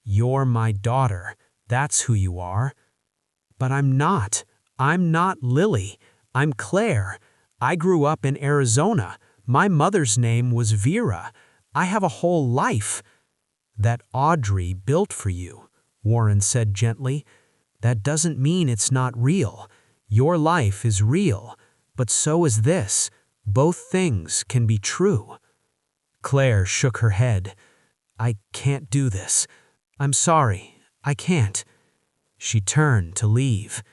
"You're my daughter. That's who you are." "But I'm not. I'm not Lily. I'm Claire. I grew up in Arizona. My mother's name was Vera. I have a whole life." "That Audrey built for you," Warren said gently. "That doesn't mean it's not real. Your life is real, but so is this. Both things can be true." Claire shook her head. "I can't do this. I'm sorry. I can't." She turned to leave.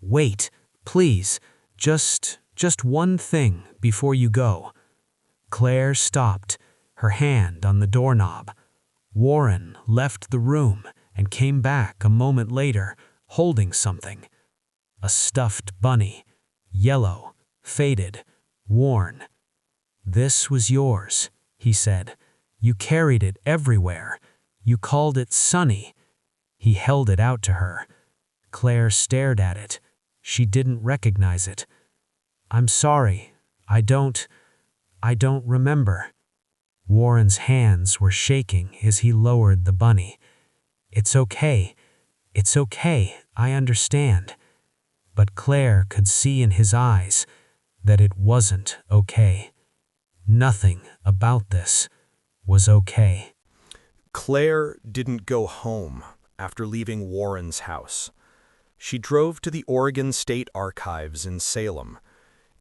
"Wait, please. Just one thing before you go." Claire stopped, her hand on the doorknob. Warren left the room and came back a moment later, holding something. A stuffed bunny, yellow, faded, worn. "This was yours," he said. "You carried it everywhere. You called it Sunny." He held it out to her. Claire stared at it. She didn't recognize it. "I'm sorry. I don't remember." Warren's hands were shaking as he lowered the bunny. "It's okay. It's okay. I understand." But Claire could see in his eyes that it wasn't okay. Nothing about this was okay. Claire didn't go home after leaving Warren's house. She drove to the Oregon State Archives in Salem.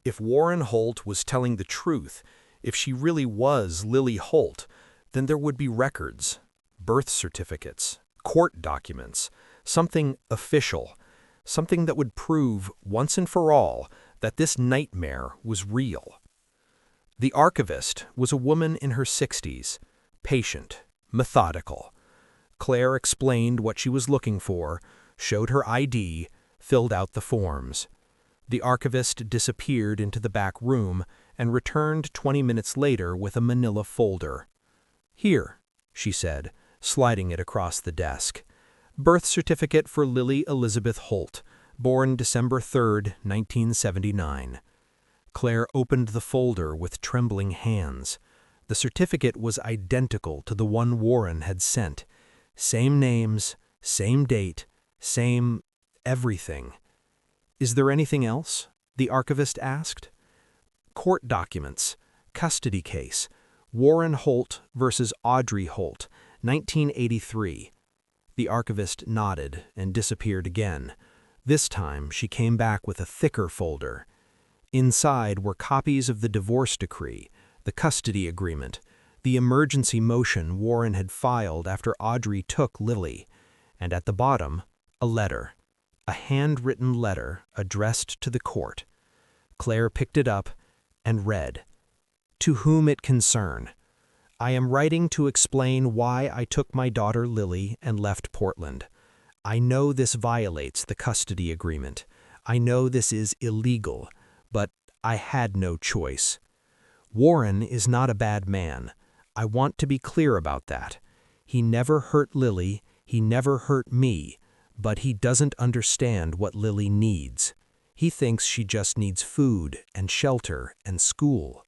If Warren Holt was telling the truth, if she really was Lily Holt, then there would be records, birth certificates, court documents, something official, something that would prove once and for all that this nightmare was real. The archivist was a woman in her 60s, patient, methodical. Claire explained what she was looking for, showed her ID, filled out the forms. The archivist disappeared into the back room and returned 20 minutes later with a manila folder. "Here," she said, sliding it across the desk. "Birth certificate for Lily Elizabeth Holt, born December 3, 1979. Claire opened the folder with trembling hands. The certificate was identical to the one Warren had sent. Same names, same date, same everything. "Is there anything else?" the archivist asked. "Court documents, custody case, Warren Holt versus Audrey Holt, 1983. The archivist nodded and disappeared again. This time she came back with a thicker folder. Inside were copies of the divorce decree, the custody agreement, the emergency motion Warren had filed after Audrey took Lily, and at the bottom, a letter, a handwritten letter addressed to the court. Claire picked it up and read, "To whom it concern, I am writing to explain why I took my daughter Lily and left Portland. I know this violates the custody agreement. I know this is illegal, but I had no choice. Warren is not a bad man. I want to be clear about that. He never hurt Lily, he never hurt me, but he doesn't understand what Lily needs. He thinks she just needs food and shelter and school.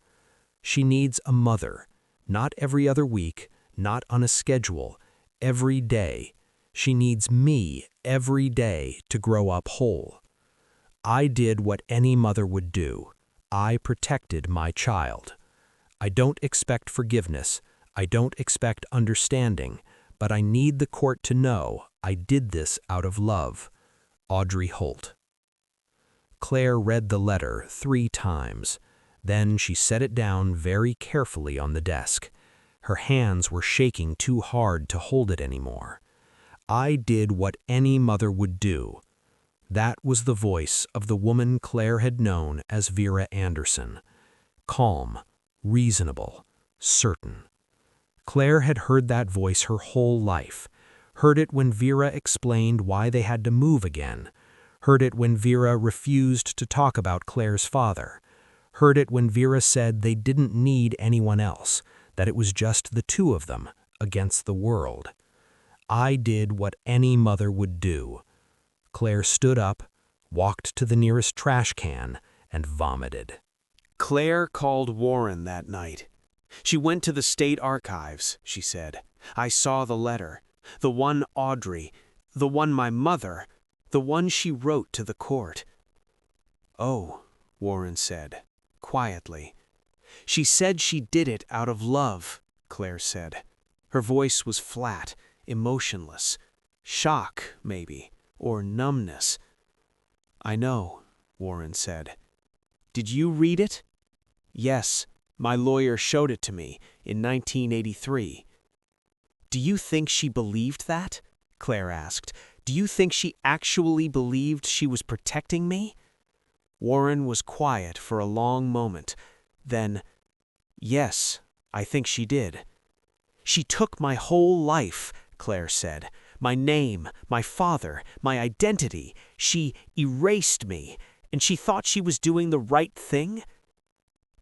She needs a mother, not every other week, not on a schedule, every day. She needs me every day to grow up whole. I did what any mother would do. I protected my child. I don't expect forgiveness. I don't expect understanding, but I need the court to know I did this out of love. Audrey Holt." Claire read the letter 3 times. Then she set it down very carefully on the desk. Her hands were shaking too hard to hold it anymore. I did what any mother would do. That was the voice of the woman Claire had known as Vera Anderson. Calm, reasonable, certain. Claire had heard that voice her whole life. Heard it when Vera explained why they had to move again. Heard it when Vera refused to talk about Claire's father. Heard it when Vera said they didn't need anyone else, that it was just the two of them against the world. I did what any mother would do. Claire stood up, walked to the nearest trash can, and vomited. Claire called Warren that night. She went to the state archives, she said. "I saw the letter. The one Audrey, the one my mother, the one she wrote to the court." "Oh," Warren said, quietly. "She said she did it out of love," Claire said. Her voice was flat, emotionless. Shock, maybe, or numbness. "I know," Warren said. "Did you read it?" "Yes, my lawyer showed it to me in 1983. "Do you think she believed that?" Claire asked. "Do you think she actually believed she was protecting me?" Warren was quiet for a long moment. Then, "Yes, I think she did." She took my whole life, Claire said. My name, my father, my identity. She erased me, and she thought she was doing the right thing?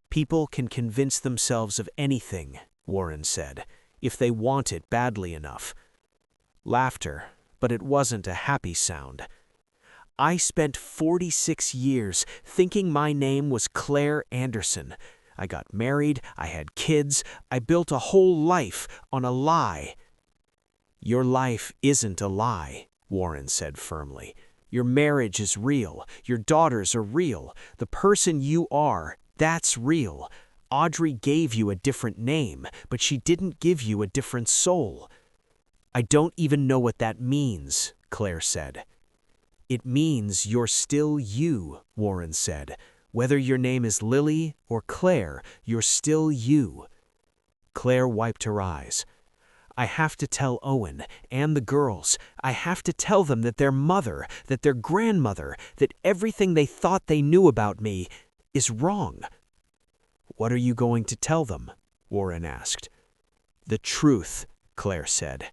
People can convince themselves of anything, Warren said, if they want it badly enough. Laughter, but it wasn't a happy sound. I spent 46 years thinking my name was Claire Anderson. I got married, I had kids, I built a whole life on a lie. Your life isn't a lie, Warren said firmly. Your marriage is real, your daughters are real, the person you are, that's real. Audrey gave you a different name, but she didn't give you a different soul. I don't even know what that means, Claire said. It means you're still you, Warren said. Whether your name is Lily or Claire, you're still you. Claire wiped her eyes. I have to tell Owen and the girls. I have to tell them that their mother, that their grandmother, that everything they thought they knew about me is wrong. What are you going to tell them? Warren asked. The truth, Claire said.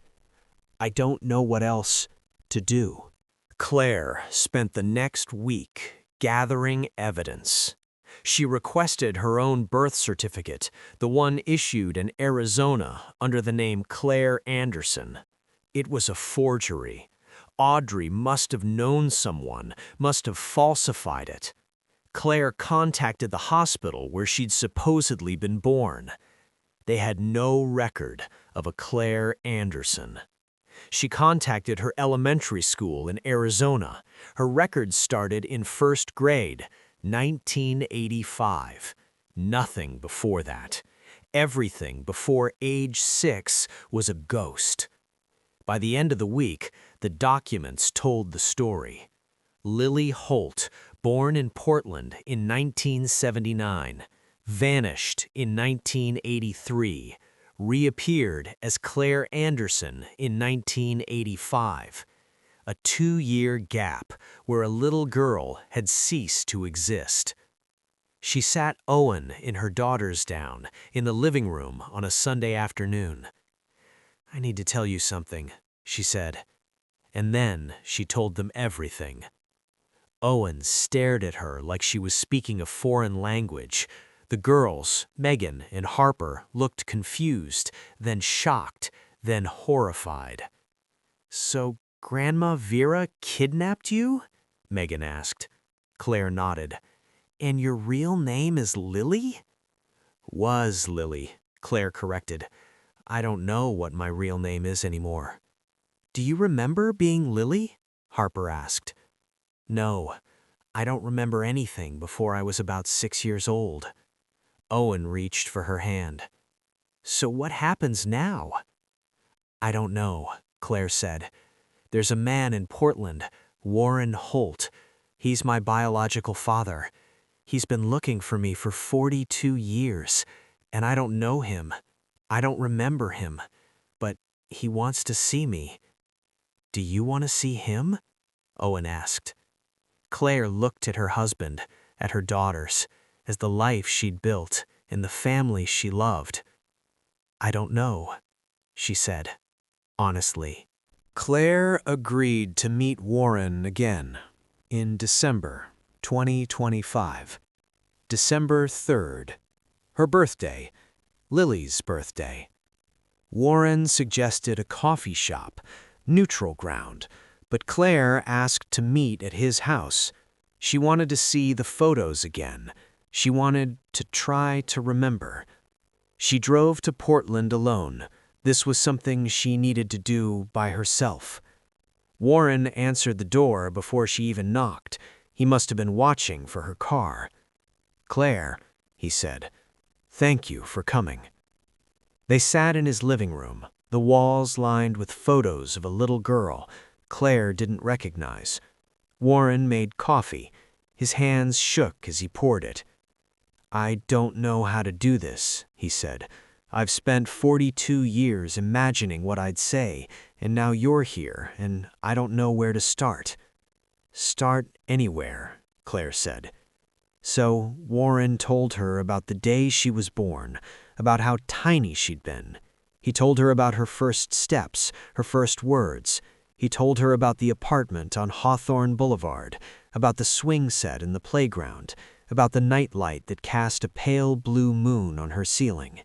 I don't know what else to do. Claire spent the next week gathering evidence. She requested her own birth certificate, the one issued in Arizona under the name Claire Anderson. It was a forgery. Audrey must have known someone, must have falsified it. Claire contacted the hospital where she'd supposedly been born. They had no record of a Claire Anderson. She contacted her elementary school in Arizona. Her records started in first grade, 1985. Nothing before that. Everything before age 6 was a ghost. By the end of the week, the documents told the story. Lily Holt, born in Portland in 1979, vanished in 1983, reappeared as Claire Anderson in 1985. A 2-year gap where a little girl had ceased to exist. She sat Owen and her daughters down in the living room on a Sunday afternoon. I need to tell you something, she said. And then she told them everything. Owen stared at her like she was speaking a foreign language. The girls, Megan and Harper, looked confused, then shocked, then horrified. So Grandma Vera kidnapped you? Megan asked. Claire nodded. And your real name is Lily? Was Lily, Claire corrected. I don't know what my real name is anymore. Do you remember being Lily? Harper asked. No, I don't remember anything before I was about 6 years old. Owen reached for her hand. So what happens now? I don't know, Claire said. There's a man in Portland, Warren Holt. He's my biological father. He's been looking for me for 42 years, and I don't know him. I don't remember him, but he wants to see me. Do you want to see him? Owen asked. Claire looked at her husband, at her daughters, as the life she'd built and the family she loved. I don't know, she said, honestly. Claire agreed to meet Warren again in December 2025. December 3rd, her birthday, Lily's birthday. Warren suggested a coffee shop, neutral ground, but Claire asked to meet at his house. She wanted to see the photos again. She wanted to try to remember. She drove to Portland alone. This was something she needed to do by herself. Warren answered the door before she even knocked. He must have been watching for her car. Claire, he said, thank you for coming. They sat in his living room, the walls lined with photos of a little girl Claire didn't recognize. Warren made coffee. His hands shook as he poured it. I don't know how to do this, he said. I've spent 42 years imagining what I'd say, and now you're here, and I don't know where to start. Start anywhere, Claire said. So Warren told her about the day she was born, about how tiny she'd been. He told her about her first steps, her first words. He told her about the apartment on Hawthorne Boulevard, about the swing set in the playground, about the nightlight that cast a pale blue moon on her ceiling.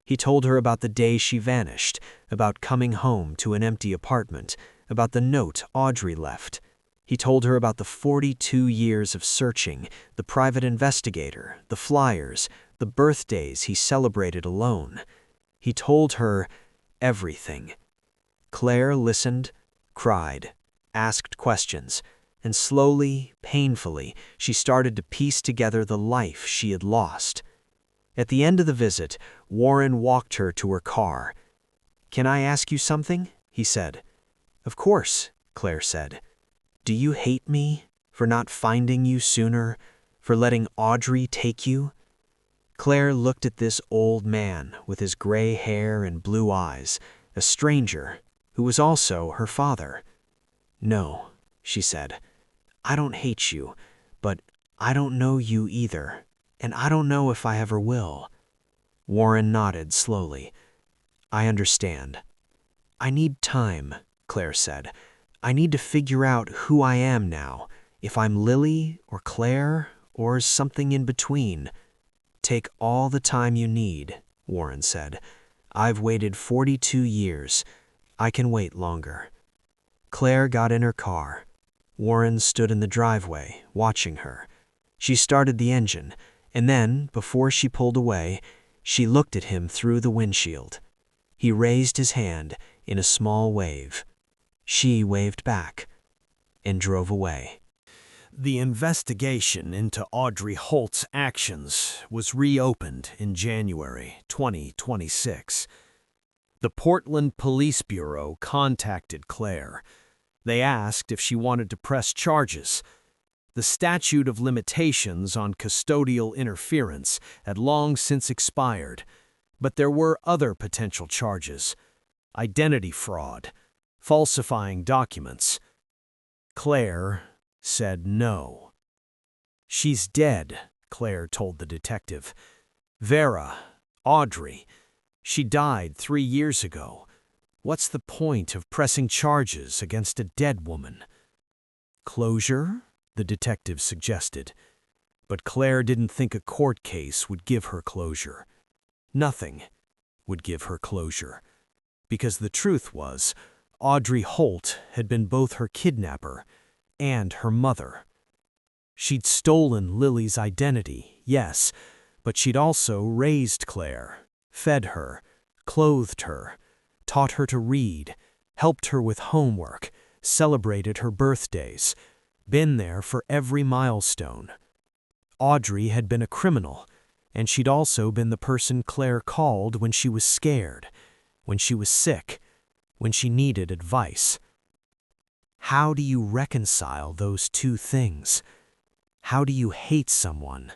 He told her about the day she vanished, about coming home to an empty apartment, about the note Audrey left. He told her about the 42 years of searching, the private investigator, the flyers, the birthdays he celebrated alone. He told her everything. Claire listened, cried, asked questions, and slowly, painfully, she started to piece together the life she had lost. At the end of the visit, Warren walked her to her car. "Can I ask you something?" he said. "Of course," Claire said. "Do you hate me for not finding you sooner, for letting Audrey take you?" Claire looked at this old man with his gray hair and blue eyes, a stranger who was also her father. "No," she said. "I don't hate you, but I don't know you either, and I don't know if I ever will." Warren nodded slowly. "I understand." "I need time," Claire said. "I need to figure out who I am now, if I'm Lily or Claire or something in between." "Take all the time you need," Warren said. "I've waited 42 years. I can wait longer." Claire got in her car. Warren stood in the driveway, watching her. She started the engine, and then, before she pulled away, she looked at him through the windshield. He raised his hand in a small wave. She waved back and drove away. The investigation into Audrey Holt's actions was reopened in January 2026. The Portland Police Bureau contacted Claire. They asked if she wanted to press charges. The statute of limitations on custodial interference had long since expired, but there were other potential charges: identity fraud, falsifying documents. Claire said no. "She's dead," Claire told the detective. "Vera, Audrey, she died 3 years ago. What's the point of pressing charges against a dead woman?" "Closure?" the detective suggested. But Claire didn't think a court case would give her closure. Nothing would give her closure. Because the truth was, Audrey Holt had been both her kidnapper and her mother. She'd stolen Lily's identity, yes, but she'd also raised Claire, fed her, clothed her, taught her to read, helped her with homework, celebrated her birthdays, been there for every milestone. Audrey had been a criminal, and she'd also been the person Claire called when she was scared, when she was sick, when she needed advice. How do you reconcile those two things? How do you hate someone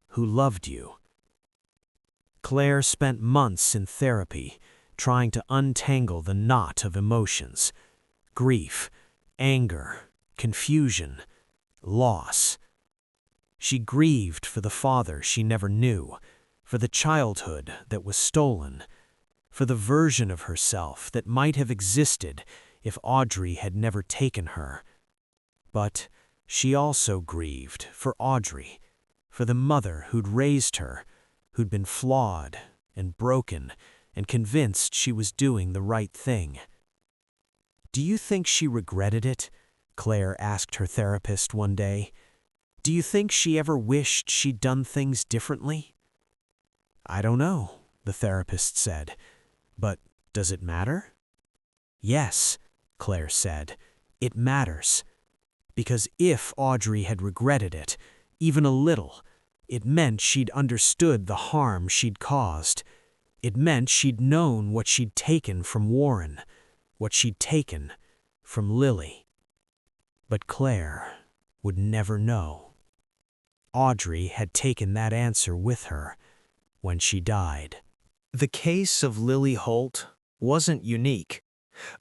who loved you? Claire spent months in therapy, trying to untangle the knot of emotions: grief, anger, confusion, loss. She grieved for the father she never knew, for the childhood that was stolen, for the version of herself that might have existed if Audrey had never taken her. But she also grieved for Audrey, for the mother who'd raised her, who'd been flawed and broken and convinced she was doing the right thing. "Do you think she regretted it?" Claire asked her therapist one day. "Do you think she ever wished she'd done things differently?" "I don't know," the therapist said. "But does it matter?" "Yes," Claire said, "it matters. Because if Audrey had regretted it, even a little, it meant she'd understood the harm she'd caused. It meant she'd known what she'd taken from Warren, what she'd taken from Lily. But Claire would never know. Audrey had taken that answer with her when she died." The case of Lily Holt wasn't unique.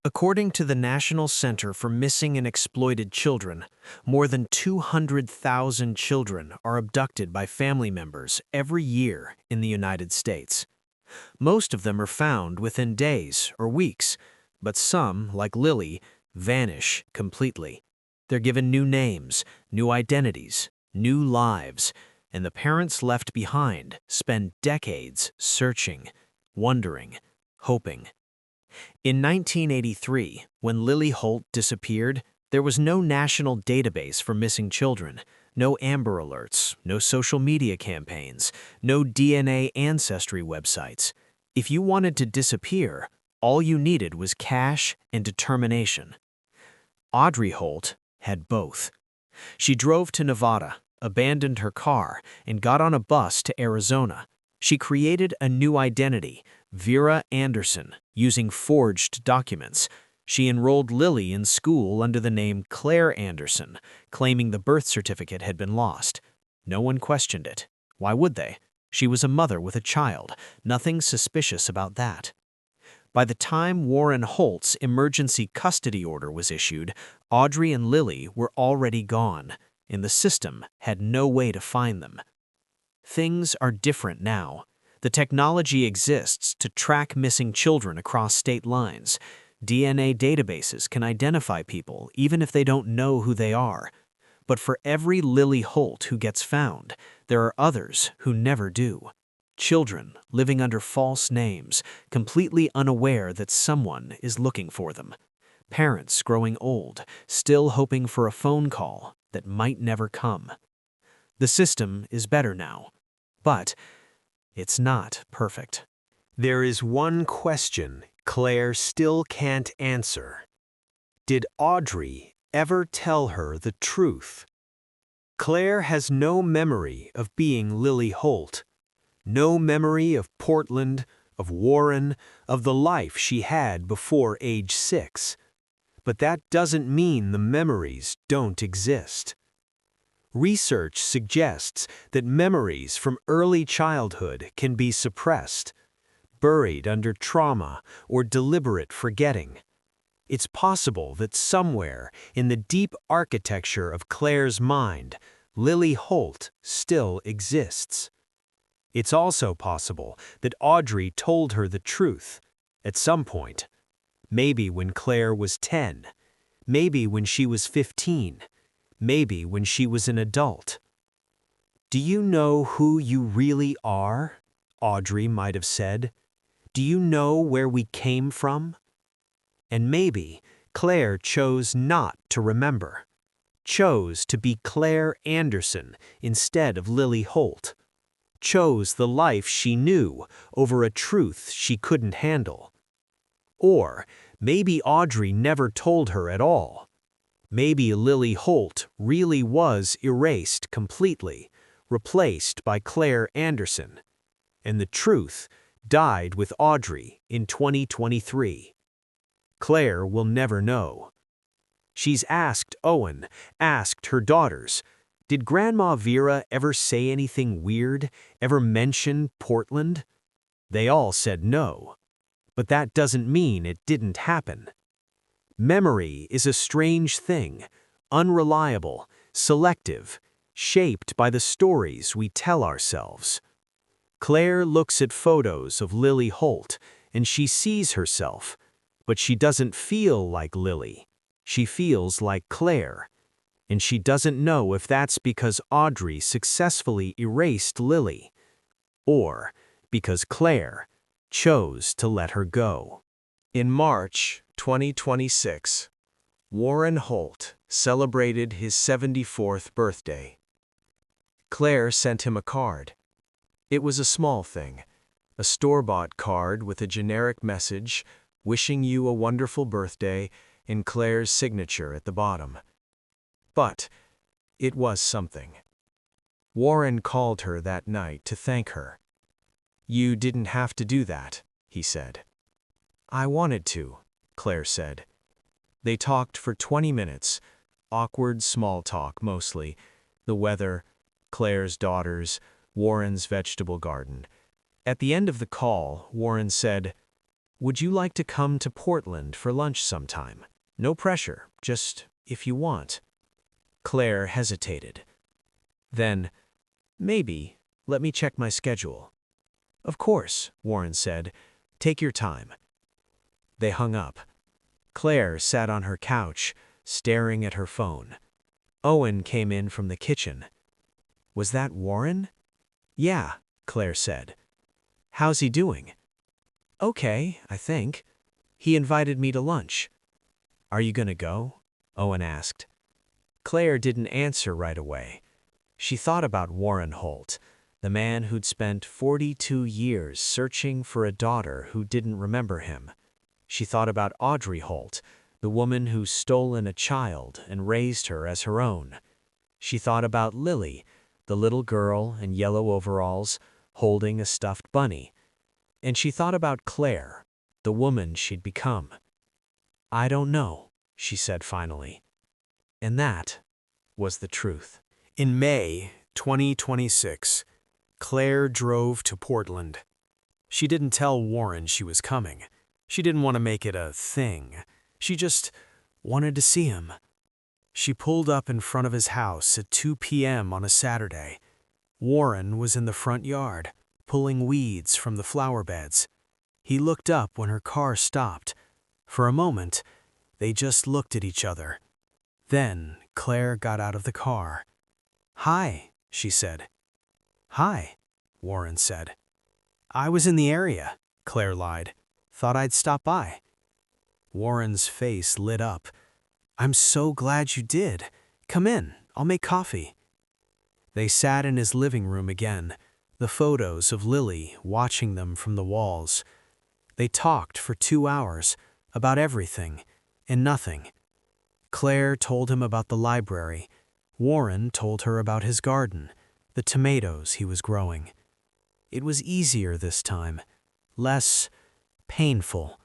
According to the National Center for Missing and Exploited Children, more than 200,000 children are abducted by family members every year in the United States. Most of them are found within days or weeks, but some, like Lily, vanish completely. They're given new names, new identities, new lives, and the parents left behind spend decades searching, wondering, hoping. In 1983, when Lily Holt disappeared, there was no national database for missing children, no Amber Alerts, no social media campaigns, no DNA ancestry websites. If you wanted to disappear, all you needed was cash and determination. Audrey Holt had both. She drove to Nevada, abandoned her car, and got on a bus to Arizona. She created a new identity, Vera Anderson, using forged documents. She enrolled Lily in school under the name Claire Anderson, claiming the birth certificate had been lost. No one questioned it. Why would they? She was a mother with a child. Nothing suspicious about that. By the time Warren Holt's emergency custody order was issued, Audrey and Lily were already gone, and the system had no way to find them. Things are different now. The technology exists to track missing children across state lines. DNA databases can identify people even if they don't know who they are. But for every Lily Holt who gets found, there are others who never do. Children living under false names, completely unaware that someone is looking for them. Parents growing old, still hoping for a phone call that might never come. The system is better now, but it's not perfect. There is one question Claire still can't answer. Did Audrey ever tell her the truth? Claire has no memory of being Lily Holt, no memory of Portland, of Warren, of the life she had before age 6. But that doesn't mean the memories don't exist. Research suggests that memories from early childhood can be suppressed, buried under trauma or deliberate forgetting. It's possible that somewhere in the deep architecture of Claire's mind, Lily Holt still exists. It's also possible that Audrey told her the truth at some point. Maybe when Claire was 10, maybe when she was 15, maybe when she was an adult. "Do you know who you really are?" Audrey might have said. "Do you know where we came from?" And maybe Claire chose not to remember, chose to be Claire Anderson instead of Lily Holt, chose the life she knew over a truth she couldn't handle. Or maybe Audrey never told her at all. Maybe Lily Holt really was erased completely, replaced by Claire Anderson, and the truth died with Audrey in 2023. Claire will never know. She's asked Owen, asked her daughters, "Did Grandma Vera ever say anything weird, ever mention Portland?" They all said no. But that doesn't mean it didn't happen. Memory is a strange thing, unreliable, selective, shaped by the stories we tell ourselves. Claire looks at photos of Lily Holt and she sees herself, but she doesn't feel like Lily. She feels like Claire. And she doesn't know if that's because Audrey successfully erased Lily, or because Claire chose to let her go. In March 2026, Warren Holt celebrated his 74th birthday. Claire sent him a card. It was a small thing, a store-bought card with a generic message, wishing you a wonderful birthday, and Claire's signature at the bottom. But it was something. Warren called her that night to thank her. "You didn't have to do that," he said. "I wanted to," Claire said. They talked for 20 minutes, awkward small talk mostly, the weather, Claire's daughters, Warren's vegetable garden. At the end of the call, Warren said, "Would you like to come to Portland for lunch sometime? No pressure, just if you want." Claire hesitated. Then, "Maybe, let me check my schedule." Of course, Warren said. Take your time. They hung up. Claire sat on her couch, staring at her phone. Owen came in from the kitchen. Was that Warren? Yeah, Claire said. How's he doing? Okay, I think. He invited me to lunch. Are you gonna go? Owen asked. Claire didn't answer right away. She thought about Warren Holt, the man who'd spent 42 years searching for a daughter who didn't remember him. She thought about Audrey Holt, the woman who's stolen a child and raised her as her own. She thought about Lily, the little girl in yellow overalls, holding a stuffed bunny. And she thought about Claire, the woman she'd become. I don't know, she said finally. And that was the truth. In May 2026, Claire drove to Portland. She didn't tell Warren she was coming. She didn't want to make it a thing. She just wanted to see him. She pulled up in front of his house at 2 p.m. on a Saturday. Warren was in the front yard, pulling weeds from the flower beds. He looked up when her car stopped. For a moment, they just looked at each other. Then Claire got out of the car. Hi, she said. Hi, Warren said. I was in the area, Claire lied. Thought I'd stop by. Warren's face lit up. I'm so glad you did. Come in, I'll make coffee. They sat in his living room again, the photos of Lily watching them from the walls. They talked for 2 hours about everything and nothing. Claire told him about the library. Warren told her about his garden, the tomatoes he was growing. It was easier this time, less painful.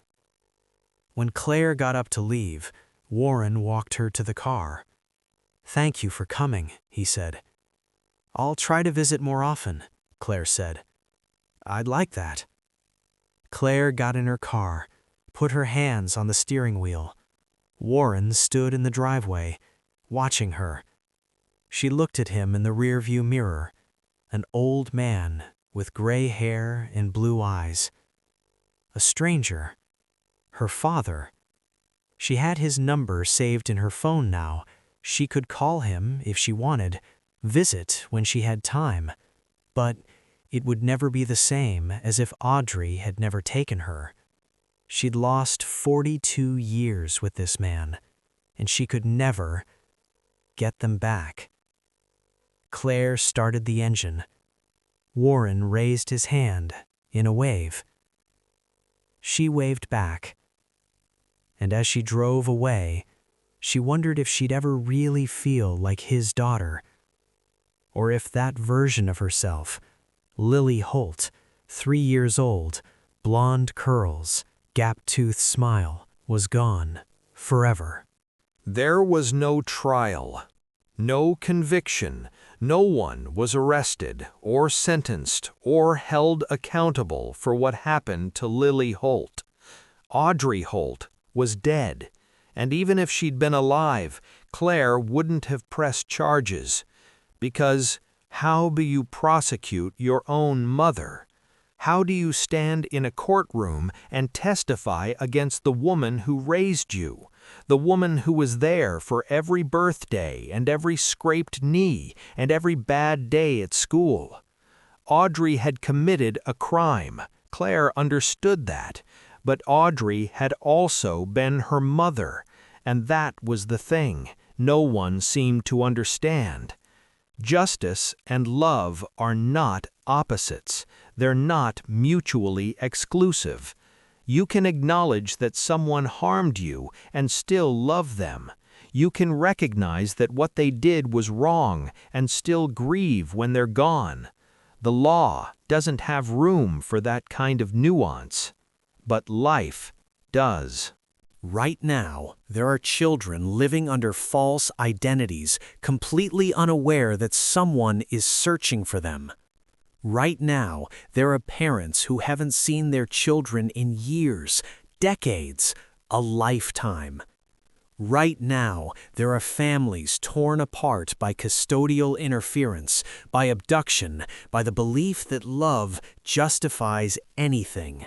When Claire got up to leave, Warren walked her to the car. Thank you for coming, he said. I'll try to visit more often, Claire said. I'd like that. Claire got in her car, put her hands on the steering wheel. Warren stood in the driveway, watching her. She looked at him in the rearview mirror, an old man with gray hair and blue eyes. A stranger. Her father. She had his number saved in her phone now. She could call him if she wanted, visit when she had time. But it would never be the same as if Audrey had never taken her. She'd lost 42 years with this man, and she could never get them back. Claire started the engine. Warren raised his hand in a wave. She waved back. And as she drove away, she wondered if she'd ever really feel like his daughter, or if that version of herself, Lily Holt, 3 years old, blonde curls, gap-toothed smile, was gone forever. There was no trial, no conviction. No one was arrested or sentenced or held accountable for what happened to Lily Holt. Audrey Holt was dead, and even if she'd been alive, Claire wouldn't have pressed charges. Because how do you prosecute your own mother? How do you stand in a courtroom and testify against the woman who raised you, the woman who was there for every birthday and every scraped knee and every bad day at school? Audrey had committed a crime. Claire understood that. But Audrey had also been her mother, and that was the thing no one seemed to understand. Justice and love are not opposites. They're not mutually exclusive. You can acknowledge that someone harmed you and still love them. You can recognize that what they did was wrong and still grieve when they're gone. The law doesn't have room for that kind of nuance. But life does. Right now, there are children living under false identities, completely unaware that someone is searching for them. Right now, there are parents who haven't seen their children in years, decades, a lifetime. Right now, there are families torn apart by custodial interference, by abduction, by the belief that love justifies anything.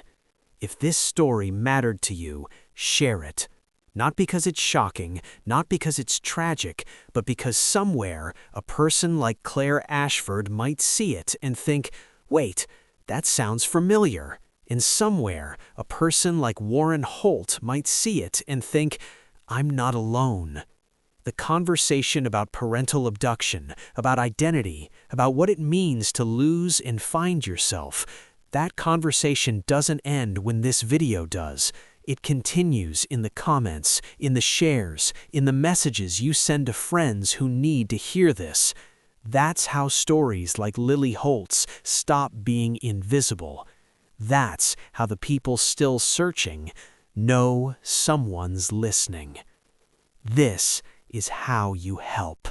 If this story mattered to you, share it. Not because it's shocking, not because it's tragic, but because somewhere a person like Claire Ashford might see it and think, wait, that sounds familiar. And somewhere a person like Warren Holt might see it and think, I'm not alone. The conversation about parental abduction, about identity, about what it means to lose and find yourself, that conversation doesn't end when this video does. It continues in the comments, in the shares, in the messages you send to friends who need to hear this. That's how stories like Lily Holt's stop being invisible. That's how the people still searching know someone's listening. This is how you help.